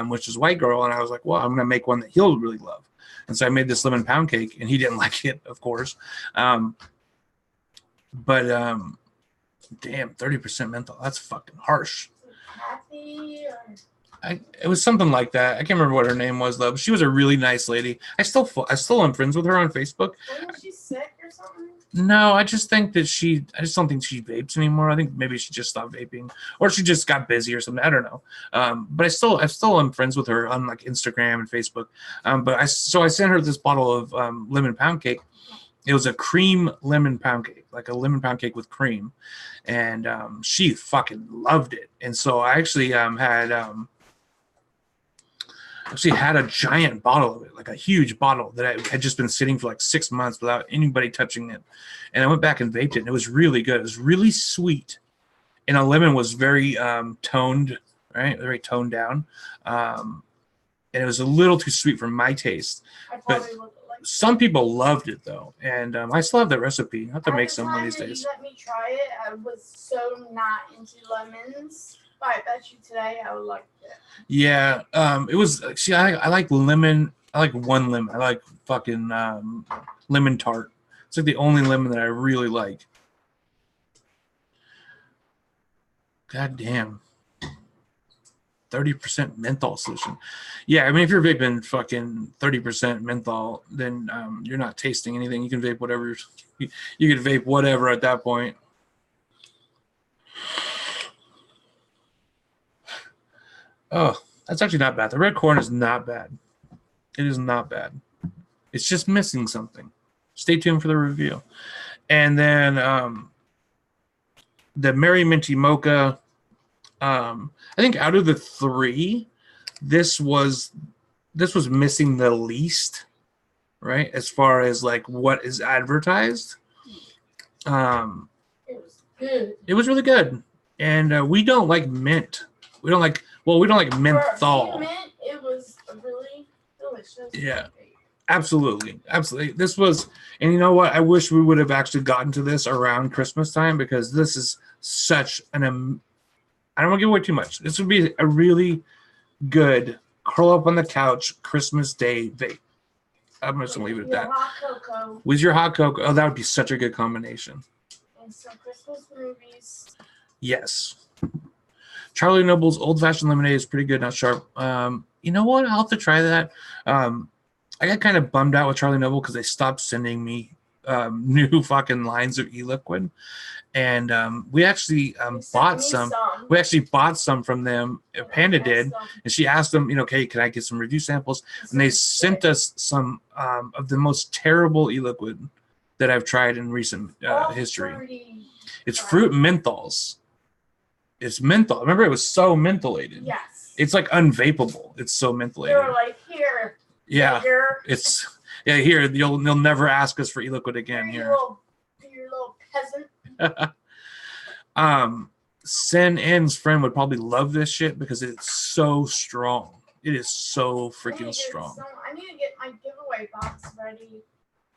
which is White Girl, and I was like, well, I'm gonna make one that he'll really love. And so I made this lemon pound cake, and he didn't like it, of course. Damn, 30% menthol. That's fucking harsh. Kathy or... It was something like that. I can't remember what her name was though. But she was a really nice lady. I still am friends with her on Facebook. Wasn't she sick or something? No, I just think that I just don't think she vapes anymore. I think maybe she just stopped vaping, or she just got busy or something. I don't know. But I still am friends with her on like Instagram and Facebook. I sent her this bottle of lemon pound cake. It was a cream lemon pound cake, like a lemon pound cake with cream, and she fucking loved it. And so I actually had a giant bottle of it, like a huge bottle that I had just been sitting for like 6 months without anybody touching it. And I went back and vaped it, and it was really good. It was really sweet. And the lemon was very toned, right? Very toned down. And it was a little too sweet for my taste. But some people loved it, though. And I still have that recipe. I have to make some one of these days. You let me try it. I was so not into lemons. I bet you today I would like it. Yeah, it was. See, I like lemon. I like one lemon. I like fucking lemon tart. It's like the only lemon that I really like. God damn. 30% menthol solution. Yeah, I mean, if you're vaping fucking 30% menthol, then you're not tasting anything. You can vape whatever. You can vape whatever at that point. Oh, that's actually not bad. The red corn is not bad. It is not bad. It's just missing something. Stay tuned for the review. And then the Merry Minty Mocha. I think out of the three, this was missing the least, right? As far as like what is advertised. It was good. It was really good. And we don't like mint. We don't like menthol. Mint, it was really delicious. Yeah, absolutely. This was, and you know what? I wish we would have actually gotten to this around Christmas time, because this is such an. I don't want to give away too much. This would be a really good curl up on the couch Christmas Day vape. I'm just gonna leave it at that. Hot cocoa. With your hot cocoa, oh, that would be such a good combination. And some Christmas movies. Yes. Charlie Noble's Old Fashioned Lemonade is pretty good, not sharp. You know what? I'll have to try that. I got kind of bummed out with Charlie Noble because they stopped sending me new fucking lines of e-liquid. And we actually bought some. We actually bought some from them. Panda did. And she asked them, okay, can I get some review samples? And they sent us some of the most terrible e-liquid that I've tried in recent history. It's fruit menthols. It's menthol. Remember, it was so mentholated. Yes. It's like unvapable. It's so mentholated. They were like, here. Yeah. Here. Here. You'll never ask us for e-liquid again. Here. You little peasant. Sen N's friend would probably love this shit because it's so strong. It is so freaking strong. I need to get my giveaway box ready.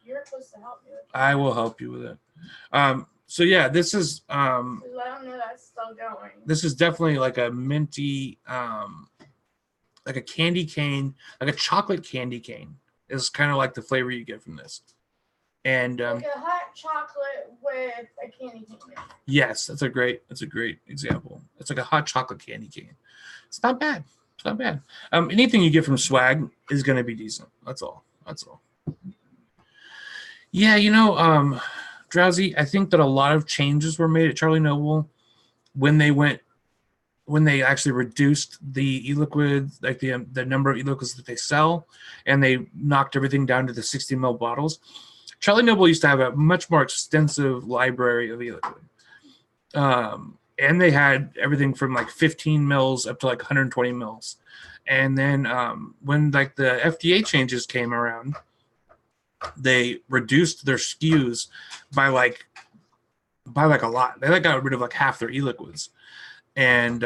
You're supposed to help me with that. I will help you with it. So yeah, this is let them know that's still going. This is definitely like a minty, like a candy cane, like a chocolate candy cane is kind of like the flavor you get from this. And like a hot chocolate with a candy cane. yes, that's a great example. It's like a hot chocolate candy cane. It's not bad. It's not bad. Anything you get from Swag is going to be decent. That's all. That's all. Yeah, you know, Drowsy, I think that a lot of changes were made at Charlie Noble when they actually reduced the e-liquid, like the number of e-liquids that they sell, and they knocked everything down to the 60 ml bottles. Charlie Noble used to have a much more extensive library of e-liquid. And they had everything from like 15 mils up to like 120 mils. And then when like the FDA changes came around, they reduced their SKUs by like a lot. They like got rid of like half their e-liquids. And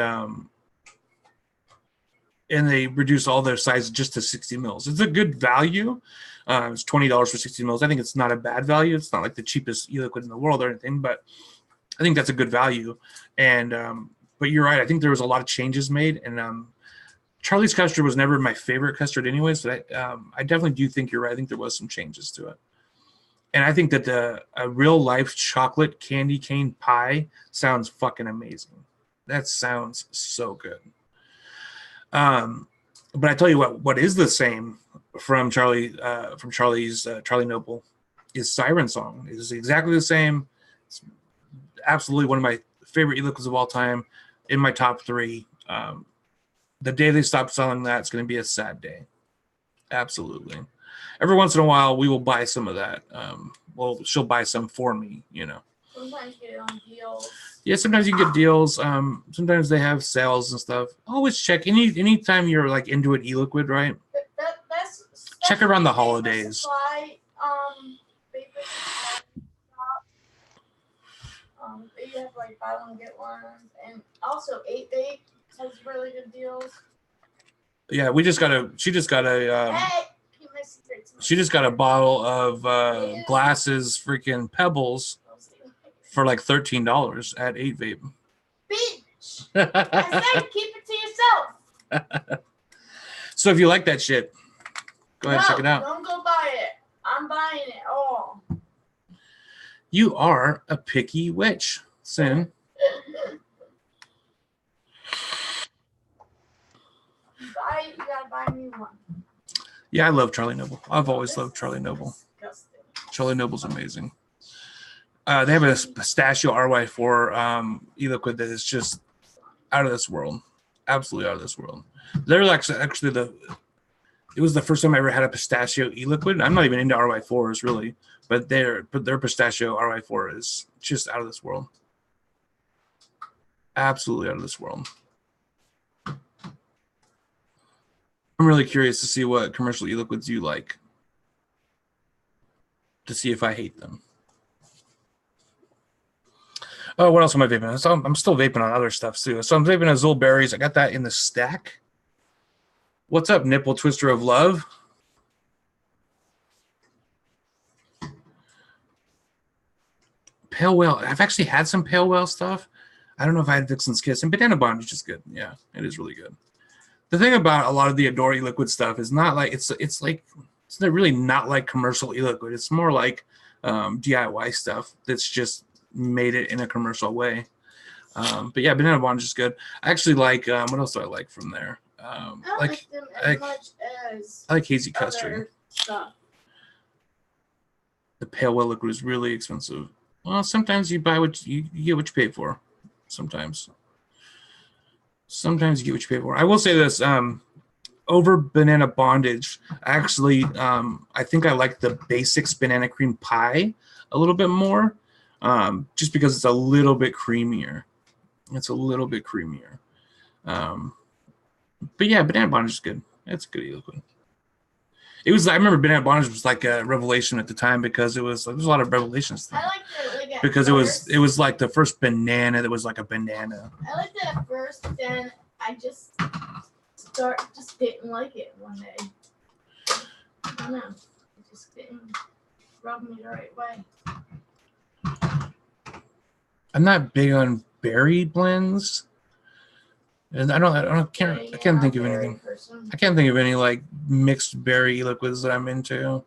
they reduced all their sizes just to 60 mils. It's a good value. It's $20 for 60 mils. I think it's not a bad value. It's not like the cheapest e-liquid in the world or anything, but I think that's a good value. And but you're right. I think there was a lot of changes made. And Charlie's custard was never my favorite custard anyways, but I definitely do think you're right. I think there was some changes to it. And I think that a real life chocolate candy cane pie sounds fucking amazing. That sounds so good. But I tell you what is the same from Charlie's Charlie Noble is Siren Song. It is exactly the same. It's absolutely one of my favorite e-liquids of all time, in my top 3. The day they stop selling that, it's going to be a sad day. Absolutely. Every once in a while, we will buy some of that. Well, she'll buy some for me, you know. Sometimes you get it on deals. Yeah, sometimes you can get deals. Sometimes they have sales and stuff. Always check anytime you're like into an e-liquid, right? That's check around the holidays. Supply, Vaperz shop. They have like buy one get one, and also 8-Vape has really good deals. Yeah, she just got a bottle of Glasses freaking Pebbles for like $13 at 8-Vape. Bitch! I said keep it to yourself. So if you like that shit, go ahead and check it out. Don't go buy it. I'm buying it all. You are a picky witch, Sin. You gotta buy me one. Yeah, I love Charlie Noble. I've always loved Charlie Noble. Charlie Noble's amazing. They have a pistachio RY4 e-liquid that is just out of this world. Absolutely out of this world. They're actually it was the first time I ever had a pistachio e-liquid. I'm not even into RY4s really, but their pistachio RY4 is just out of this world. Absolutely out of this world. I'm really curious to see what commercial e-liquids you like, to see if I hate them. Oh, what else am I vaping on? So I'm still vaping on other stuff too. So I'm vaping on Zool Berries. I got that in the stack. What's up, Nipple Twister of Love? Pale Whale. I've actually had some Pale Whale stuff. I don't know if I had Vixen's Kiss. And Banana Bond is just good. Yeah, it is really good. The thing about a lot of the Adore e-liquid stuff is not like it's really not like commercial e-liquid. It's more like DIY stuff that's just made it in a commercial way. But yeah, Banana Bond is just good. I actually like what else do I like from there? I don't like them as much as I like Hazy Custard. Stuff. The Pale Whale liquid is really expensive. Well, sometimes you buy what you get what you pay for. Sometimes you get what you pay for. I will say this, over Banana Bondage, actually, I think I like the Basics Banana Cream Pie a little bit more, just because it's a little bit creamier. It's a little bit creamier. But yeah, Banana Bondage is good. It's a good e-liquid. I remember Banana Bondage was like a revelation at the time because there's a lot of revelations. I liked it like because it was like the first banana that was like a banana. I liked it at first, then I just didn't like it one day. I don't know. It just didn't rub me the right way. I'm not big on berry blends. And I can't think of anything. I can't think of any like mixed berry liquids that I'm into.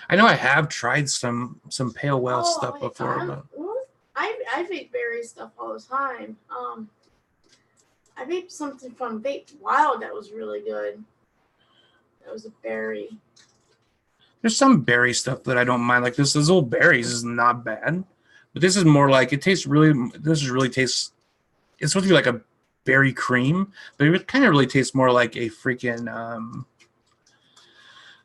I know I have tried some pale whale stuff wait, before, but I vape berry stuff all the time. I vaped something from Vape Wild that was really good. That was a berry. there's some berry stuff that I don't mind. Like this old berries is not bad, but this is more like it tastes really. This is really tastes. It's supposed to be like a berry cream, but it kind of really tastes more like a freaking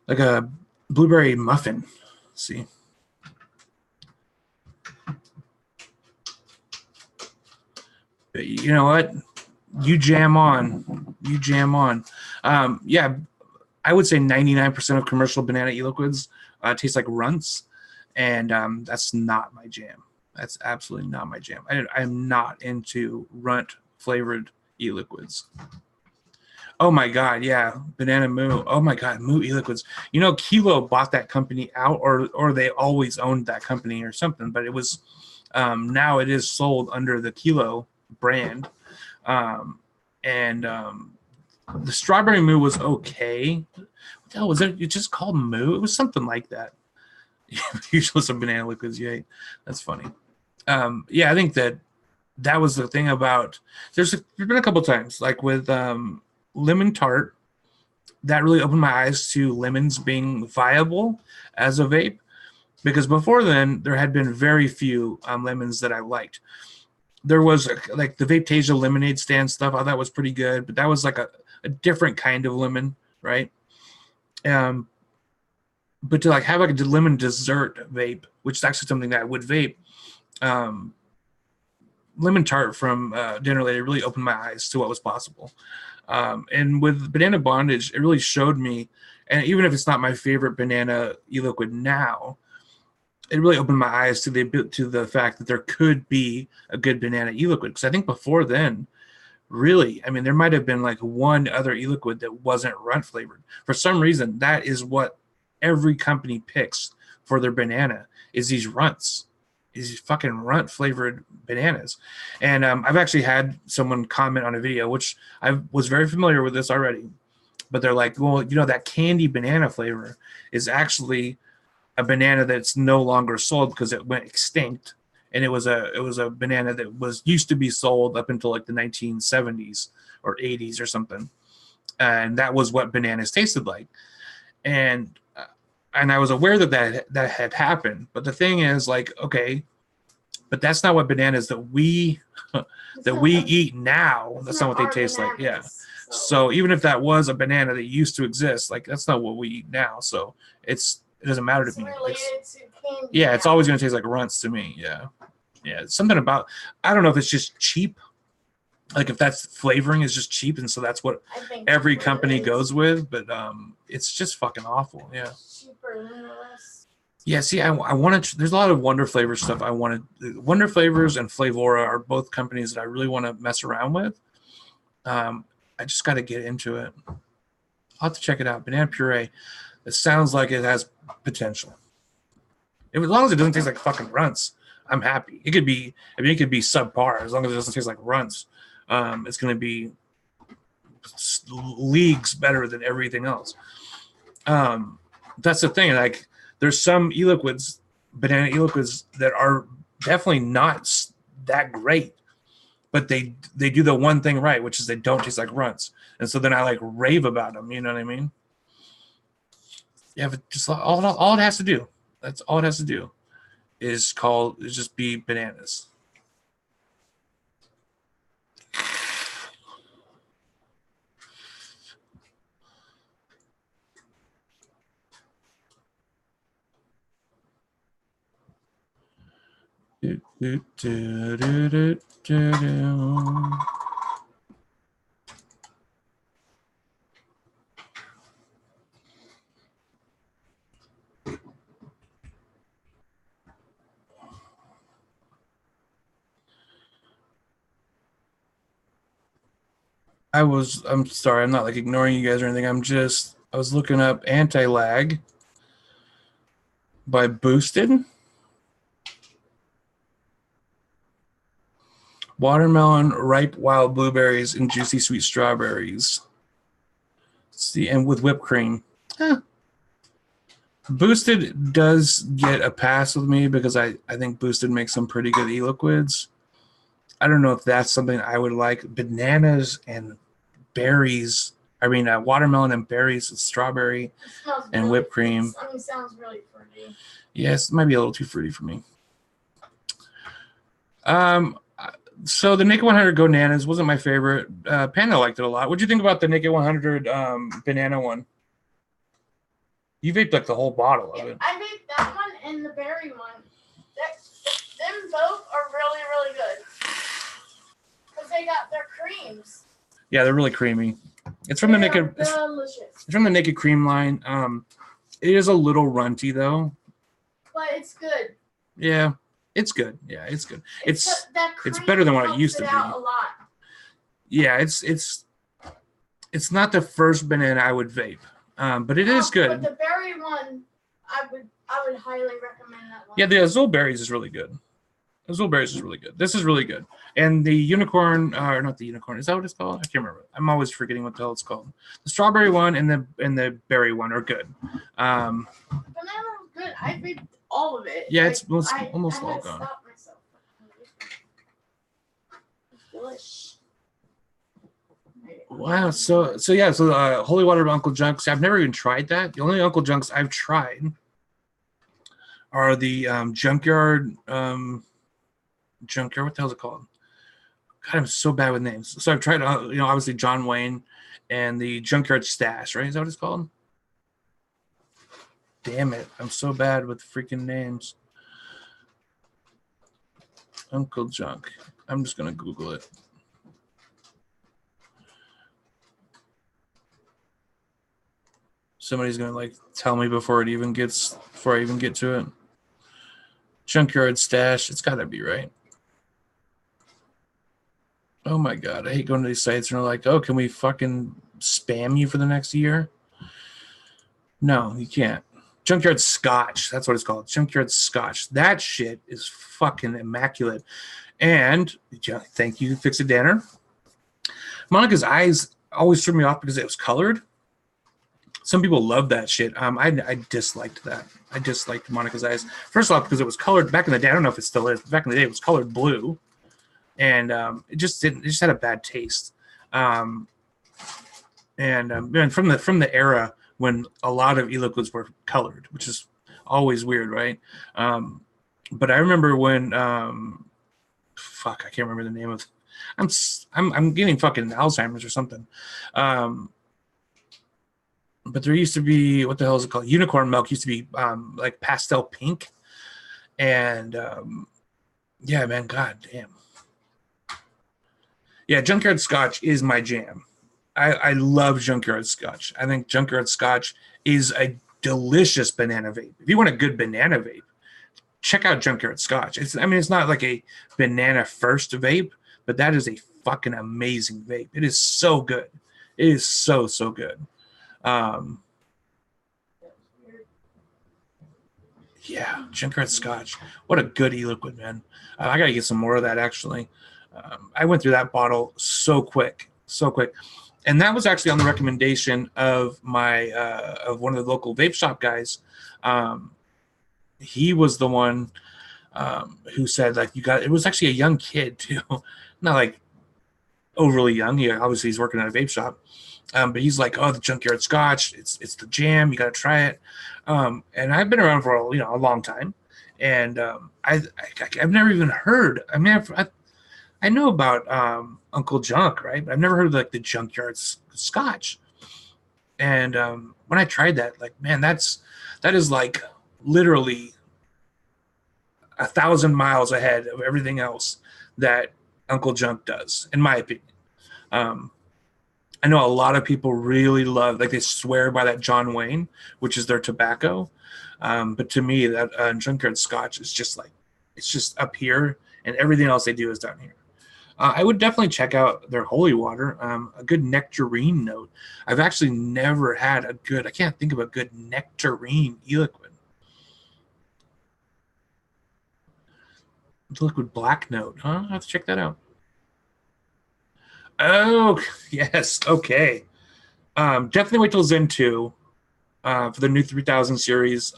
like a blueberry muffin. Let's see. But you know what? You jam on. You jam on. Yeah, I would say 99% of commercial banana e-liquids taste like runts, and that's not my jam. That's absolutely not my jam. I'm not into runt flavored e-liquids. Oh my god, yeah, Banana Moo. Oh my god, Moo e-liquids. You know, Kilo bought that company out, or they always owned that company or something. But it was now it is sold under the Kilo brand, and the strawberry Moo was okay. What the hell was it? It's just called Moo. It was something like that. Usually some banana liquids. Yay, that's funny. Yeah, I think that was the thing about. There's been a couple times like with lemon tart that really opened my eyes to lemons being viable as a vape, because before then there had been very few lemons that I liked. There was like the Vapetasia lemonade stand stuff. I thought was pretty good, but that was like a different kind of lemon, right? But to like have like a lemon dessert vape, which is actually something that I would vape, lemon tart from Dinner Lady really opened my eyes to what was possible. And with Banana Bondage, it really showed me, and even if it's not my favorite banana e-liquid now, it really opened my eyes to the fact that there could be a good banana e-liquid. Because I think before then, really, I mean, there might have been like one other e-liquid that wasn't runt flavored. For some reason, that is what every company picks for their banana is these runts. These fucking runt flavored bananas. And I've actually had someone comment on a video, which I was very familiar with this already, but they're like, well, you know, that candy banana flavor is actually a banana that's no longer sold because it went extinct. And it was a banana that was used to be sold up until like the 1970s or 80s or something. And that was what bananas tasted like. And I was aware that had happened, but the thing is, like, okay, but that's not what bananas that we eat now. That's not what they taste like. Yeah. So even if that was a banana that used to exist, like that's not what we eat now. So it doesn't matter to me. Yeah, it's always gonna taste like runts to me. Yeah, yeah. It's something about, I don't know if it's just cheap. Like if that's flavoring is just cheap, and so that's what every company goes with. But it's just fucking awful. Yeah. Yeah. See, I wanted. There's a lot of Wonder Flavor stuff. I wanted. Wonder Flavors and Flavora are both companies that I really want to mess around with. I just got to get into it. I'll have to check it out. Banana puree. It sounds like it has potential. As long as it doesn't taste like fucking runts, I'm happy. It could be. I mean, it could be subpar as long as it doesn't taste like runts. It's going to be leagues better than everything else. That's the thing. Like, there's some e-liquids, banana e-liquids, that are definitely not that great, but they do the one thing right, which is they don't taste like runts, and so then I like rave about them. You know what I mean? Yeah, but just all it has to do. That's all it has to do. Is just be bananas. I'm sorry, I'm not like ignoring you guys or anything. I was looking up anti-lag by Boosted. Watermelon, ripe wild blueberries, and juicy sweet strawberries. See, and with whipped cream. Boosted does get a pass with me because I think Boosted makes some pretty good e-liquids. I don't know if that's something I would like. Bananas and berries. I mean, watermelon and berries and strawberry and really, whipped cream. I mean, sounds really fruity. Yes, it might be a little too fruity for me. So the Naked 100 Go Nanas wasn't my favorite. Panda liked it a lot. What'd you think about the Naked 100 banana one? You vaped like the whole bottle of it. I vaped that one and the berry one. Them both are really, really good. Because they got their creams. Yeah, they're really creamy. It's from the Naked. Delicious. It's from the Naked Cream line. It is a little runty though. But it's good. Yeah, it's good. Yeah, it's good. It's it's better than what it used to be. A lot. Yeah, it's not the first banana I would vape, but it is good. But the berry one, I would highly recommend that one. Yeah, the Azul Berries is really good. Azul Berries is really good. This is really good. And the unicorn, or not the unicorn, is that what it's called? I can't remember. I'm always forgetting what the hell it's called. The strawberry one and the berry one are good. Banana was good. I vaped all of it. Yeah, it's almost all gone. Stop myself. It's delish. Wow. So Holy Water Uncle Junks. I've never even tried that. The only Uncle Junks I've tried are the Junkyard. Junkyard. What the hell is it called? God, I'm so bad with names. So I've tried, obviously John Wayne and the Junkyard Stash. Right? Is that what it's called? Damn it! I'm so bad with freaking names. Uncle Junk. I'm just gonna Google it. Somebody's gonna like tell me before I even get to it. Junkyard Stash. It's gotta be right. Oh my god, I hate going to these sites and they're like, oh, can we fucking spam you for the next year? No, you can't. Junkyard Scotch. That's what it's called. Junkyard Scotch. That shit is fucking immaculate. And thank you, Fix It Danner. Monica's eyes always threw me off because it was colored. Some people love that shit. I disliked that. I disliked Monica's eyes. First off, because it was colored back in the day. I don't know if it still is. Back in the day, it was colored blue, and it just didn't. It just had a bad taste. And from the era when a lot of e-liquids were colored, which is always weird, right? But I remember when fuck, I can't remember the name of. I'm getting fucking Alzheimer's or something. But there used to be, what the hell is it called? Unicorn milk used to be like pastel pink. And yeah, man, god damn. Yeah, Junkyard Scotch is my jam. I love Junkyard Scotch. I think Junkyard Scotch is a delicious banana vape. If you want a good banana vape, check out Junkyard Scotch. It's not like a banana first vape, but that is a fucking amazing vape. It is so good. It is so good. Yeah, Junkyard Scotch. What a good e-liquid, man. I gotta get some more of that actually. I went through that bottle so quick. And that was actually on the recommendation of my of one of the local vape shop guys. He was the one who said like it was actually a young kid too, not like overly young. Obviously he's working at a vape shop. But he's like, oh, the Junkyard Scotch, it's the jam. You got to try it. And I've been around for a long time, and I've never even heard. I mean, I know about Uncle Junk, right? But I've never heard of like the Junkyard Scotch. And when I tried that, like, man, that is like literally 1,000 miles ahead of everything else that Uncle Junk does, in my opinion. I know a lot of people really love, like they swear by that John Wayne, which is their tobacco. But to me, that Junkyard Scotch is just like, it's just up here, and everything else they do is down here. I would definitely check out their holy water, a good nectarine note. I've actually never had I can't think of a good nectarine e-liquid. Liquid black note, huh? I have to check that out. Oh, yes. Okay. Definitely wait till Zen 2. for the new 3000 series.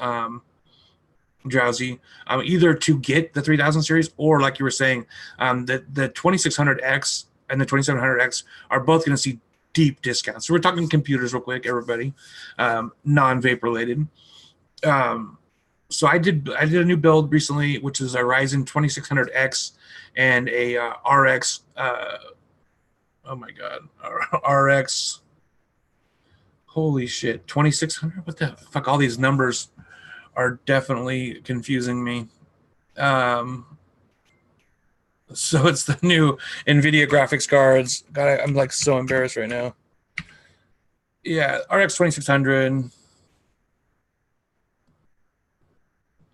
Drowsy, either to get the 3000 series or, like you were saying, the 2600X and the 2700X are both going to see deep discounts. So we're talking computers real quick, everybody, non-vape related. So I did a new build recently, which is a Ryzen 2600X and a RX. Oh my God, RX. Holy shit, 2600. What the fuck? All these numbers are definitely confusing me. So it's the new NVIDIA graphics cards. God, I'm like so embarrassed right now. Yeah, RX 2600.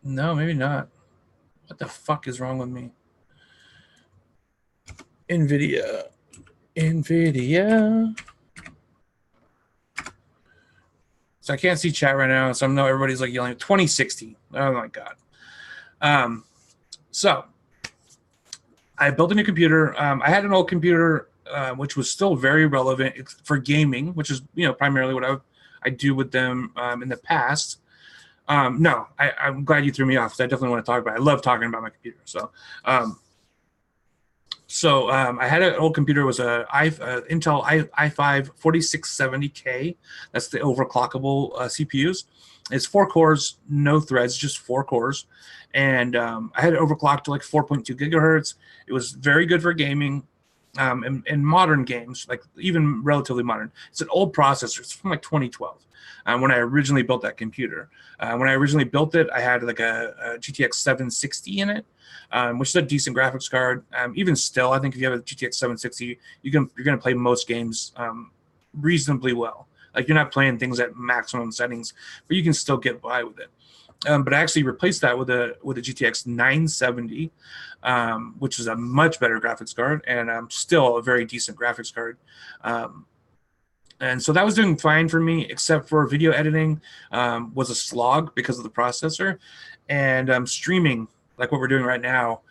No, maybe not. What the fuck is wrong with me? NVIDIA. So I can't see chat right now, so I know everybody's like yelling 2060. Oh my God. So I built a new computer. I had an old computer, which was still very relevant for gaming, which is primarily what I do with them in the past. No, I'm glad you threw me off because I definitely want to talk about it. I love talking about my computer. So I had an old computer. It was a Intel i5 4670K. That's the overclockable CPUs. It's 4 cores, no threads, just 4 cores. And I had it overclocked to like 4.2 gigahertz. It was very good for gaming. In modern games, like even relatively modern. It's an old processor. It's from like 2012 when I originally built that computer. When I originally built it, I had like a GTX 760 in it, which is a decent graphics card. Even still, I think if you have a GTX 760, you're going to play most games reasonably well. Like you're not playing things at maximum settings, but you can still get by with it. But I actually replaced that with a GTX 970, which is a much better graphics card and still a very decent graphics card. And so that was doing fine for me, except for video editing was a slog because of the processor, and streaming, like what we're doing right now,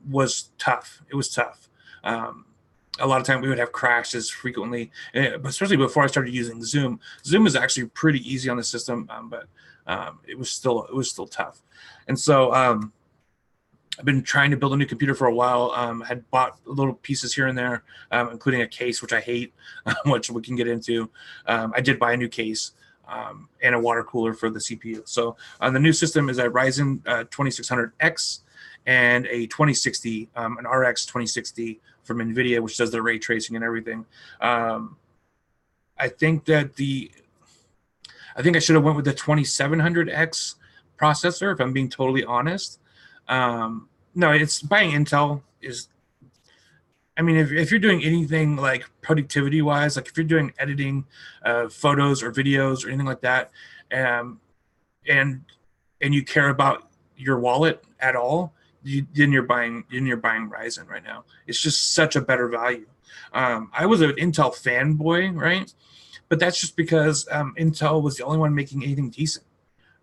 was tough. It was tough. A lot of time we would have crashes frequently, especially before I started using Zoom. Zoom is actually pretty easy on the system, but it was still tough. And so I've been trying to build a new computer for a while. Had bought little pieces here and there, including a case, which I hate, which we can get into. I did buy a new case and a water cooler for the CPU. So the new system is a Ryzen 2600X and a 2060, an RX 2060 from NVIDIA, which does the ray tracing and everything. I think I should have went with the 2700X processor, if I'm being totally honest. No, it's buying Intel is, I mean, if you're doing anything like productivity wise, like if you're doing editing photos or videos or anything like that, and you care about your wallet at all, then you're buying Ryzen right now. It's just such a better value. I was an Intel fanboy, right? But that's just because Intel was the only one making anything decent,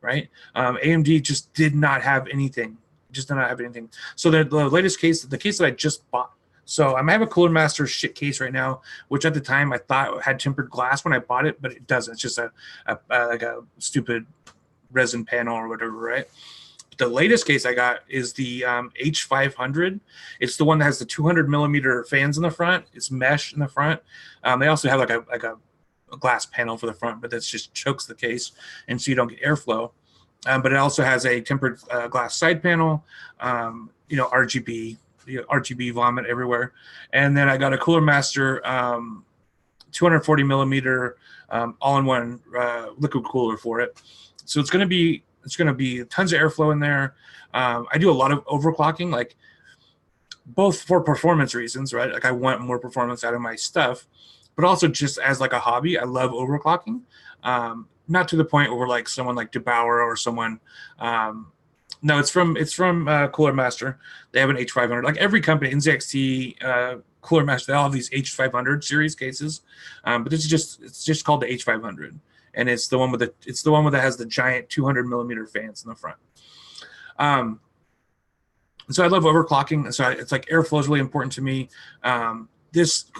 right? AMD just did not have anything. So the latest case, the case that I just bought. So I have a Cooler Master shit case right now, which at the time I thought had tempered glass when I bought it, but it doesn't. It's just like a stupid resin panel or whatever, right? The latest case I got is the H500. It's the one that has the 200 millimeter fans in the front. It's mesh in the front. They also have like a glass panel for the front, but that just chokes the case, and so you don't get airflow. But it also has a tempered glass side panel, RGB, RGB vomit everywhere. And then I got a Cooler Master 240 millimeter all-in-one liquid cooler for it. So it's going to be tons of airflow in there. I do a lot of overclocking, like both for performance reasons, right? Like I want more performance out of my stuff, but also just as like a hobby, I love overclocking. Not to the point where like someone like DeBauer or someone. No, it's from Cooler Master. They have an H500. Like every company, NZXT, Cooler Master, they all have these H500 series cases, but it's just called the H500, and it's the one that has the giant 200 millimeter fans in the front. So I love overclocking. So it's like airflow is really important to me. This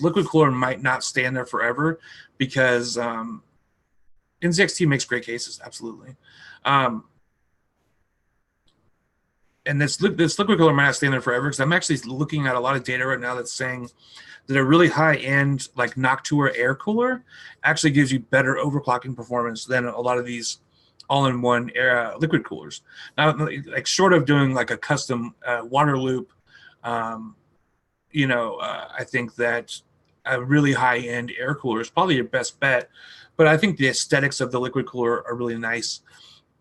liquid cooler might not stand there forever because NZXT makes great cases, absolutely. And this liquid cooler might not stay in there forever, because I'm actually looking at a lot of data right now that's saying that a really high-end like Noctua air cooler actually gives you better overclocking performance than a lot of these all-in-one air liquid coolers. Now, like short of doing like a custom water loop, I think that a really high-end air cooler is probably your best bet. But I think the aesthetics of the liquid cooler are really nice,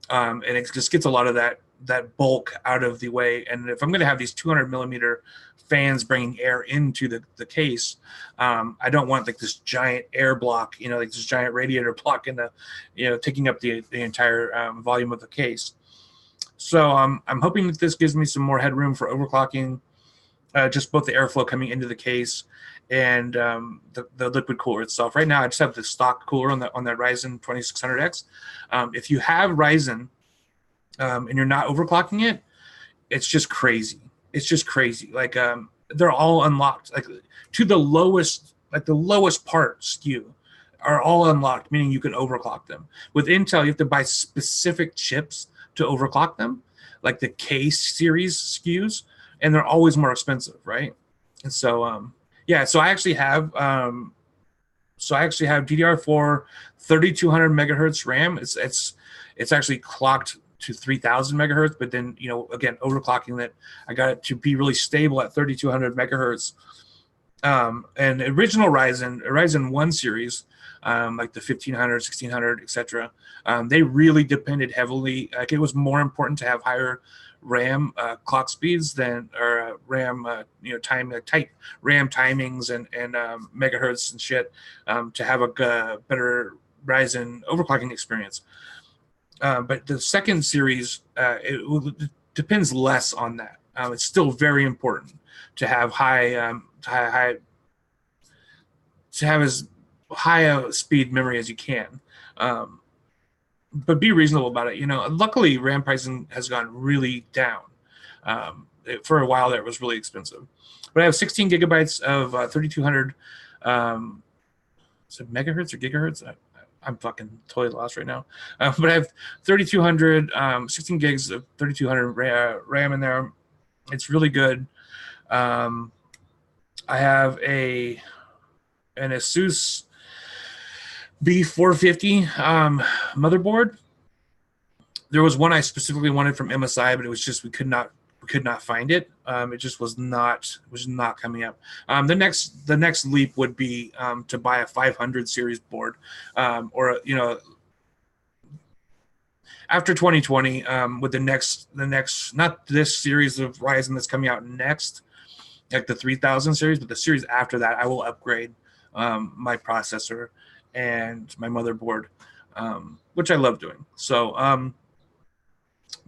and it just gets a lot of that bulk out of the way. And if I'm going to have these 200 millimeter fans bringing air into the case, I don't want like this giant air block, like this giant radiator block in the, taking up the entire volume of the case. So I'm hoping that this gives me some more headroom for overclocking, just both the airflow coming into the case and the liquid cooler itself. Right now, I just have the stock cooler on that Ryzen 2600X. If you have Ryzen and you're not overclocking it, it's just crazy. It's just crazy. Like they're all unlocked, like to the lowest part SKU are all unlocked, meaning you can overclock them. With Intel, you have to buy specific chips to overclock them, like the K series SKUs, and they're always more expensive, right? And so so I actually have DDR4 3200 megahertz RAM. It's actually clocked to 3000 megahertz, but then again, overclocking that, I got it to be really stable at 3200 megahertz. And original Ryzen 1 series, like the 1500, 1600, etc., they really depended heavily, like it was more important to have higher RAM clock speeds than RAM tight RAM timings and megahertz and shit, to have a better Ryzen overclocking experience. But the second series, it depends less on that. It's still very important to have to have as high a speed memory as you can, but be reasonable about it. Luckily, RAM pricing has gone really down. For a while there, it was really expensive. But I have 16 gigabytes of 3200. Is it megahertz or gigahertz? I'm fucking totally lost right now. But I have 3200, 16 gigs of 3200 RAM in there. It's really good. I have an Asus B450 motherboard. There was one I specifically wanted from MSI, but it was just we could not find it. It just was not coming up. The next leap would be to buy a 500 series board, or after 2020, with the next not this series of Ryzen that's coming out next, like the 3000 series, but the series after that, I will upgrade my processor and my motherboard, which I love doing. So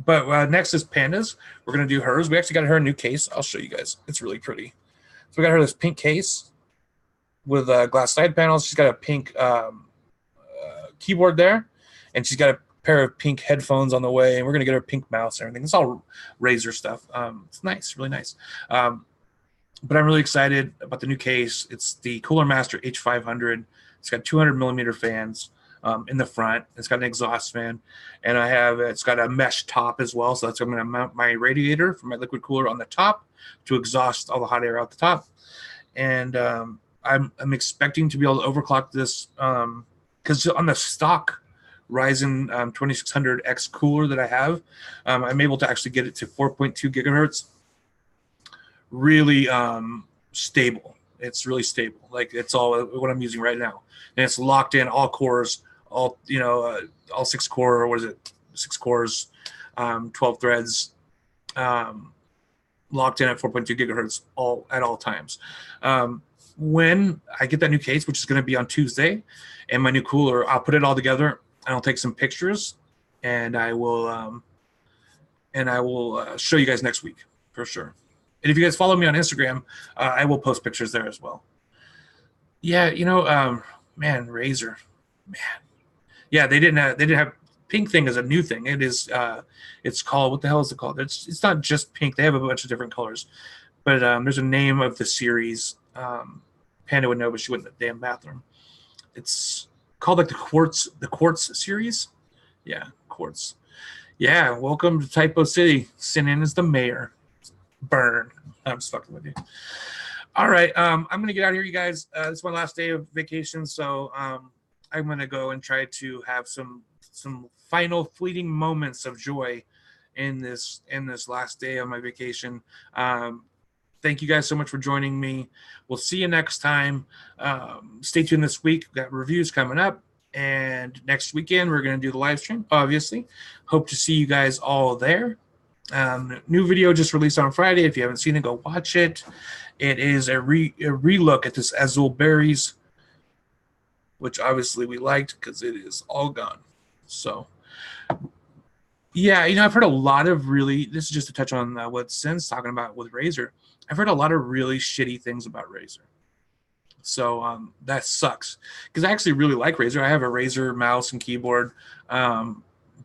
but next is Panda's. We're going to do hers. We actually got her a new case. I'll show you guys. It's really pretty. So we got her this pink case with glass side panels. She's got a pink keyboard there, and she's got a pair of pink headphones on the way, and we're going to get her a pink mouse and everything. It's all Razer stuff. It's nice, really nice. But I'm really excited about the new case. It's the Cooler Master H500. It's got 200 millimeter fans in the front. It's got an exhaust fan, and it's got a mesh top as well. So I'm going to mount my radiator for my liquid cooler on the top to exhaust all the hot air out the top. And I'm expecting to be able to overclock this, because on the stock Ryzen 2600X cooler that I have, I'm able to actually get it to 4.2 gigahertz. Really stable. It's really stable. Like it's all what I'm using right now, and it's locked in, all cores, all 6 core, or what is it, 6 cores, 12 threads, locked in at 4.2 gigahertz at all times. When I get that new case, which is going to be on Tuesday, and my new cooler, I'll put it all together and I'll take some pictures, and I will show you guys next week for sure. And if you guys follow me on Instagram, I will post pictures there as well. Yeah, man, Razer, man. Yeah, they didn't have pink thing is a new thing. It is it's called, what the hell is it called? It's not just pink. They have a bunch of different colors. But there's a name of the series. Panda would know, but she went in the damn bathroom. It's called like the Quartz series. Yeah, Quartz. Yeah, welcome to Typo City. Send in as the mayor. Burn. I'm just fucking with you. All right, I'm gonna get out of here, you guys. This is my last day of vacation, so I'm gonna go and try to have some final fleeting moments of joy in this last day of my vacation. Thank you guys so much for joining me. We'll see you next time. Stay tuned this week. We've got reviews coming up. And next weekend, we're going to do the live stream, obviously. Hope to see you guys all there. New video just released on Friday. If you haven't seen it, go watch it. It is a relook at this Azul Berries, which obviously we liked because it is all gone. So, yeah, I've heard a lot of this is just to touch on what Sin's talking about with Razer. I've heard a lot of really shitty things about Razer. So that sucks because I actually really like Razer. I have a Razer mouse and keyboard, but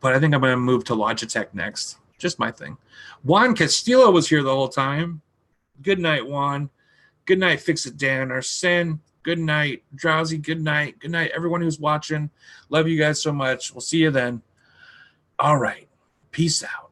I think I'm going to move to Logitech next. Just my thing. Juan Castillo was here the whole time. Good night, Juan. Good night, Fix It Dan. Or Sin. Good night. Drowsy, good night. Good night, everyone who's watching. Love you guys so much. We'll see you then. All right. Peace out.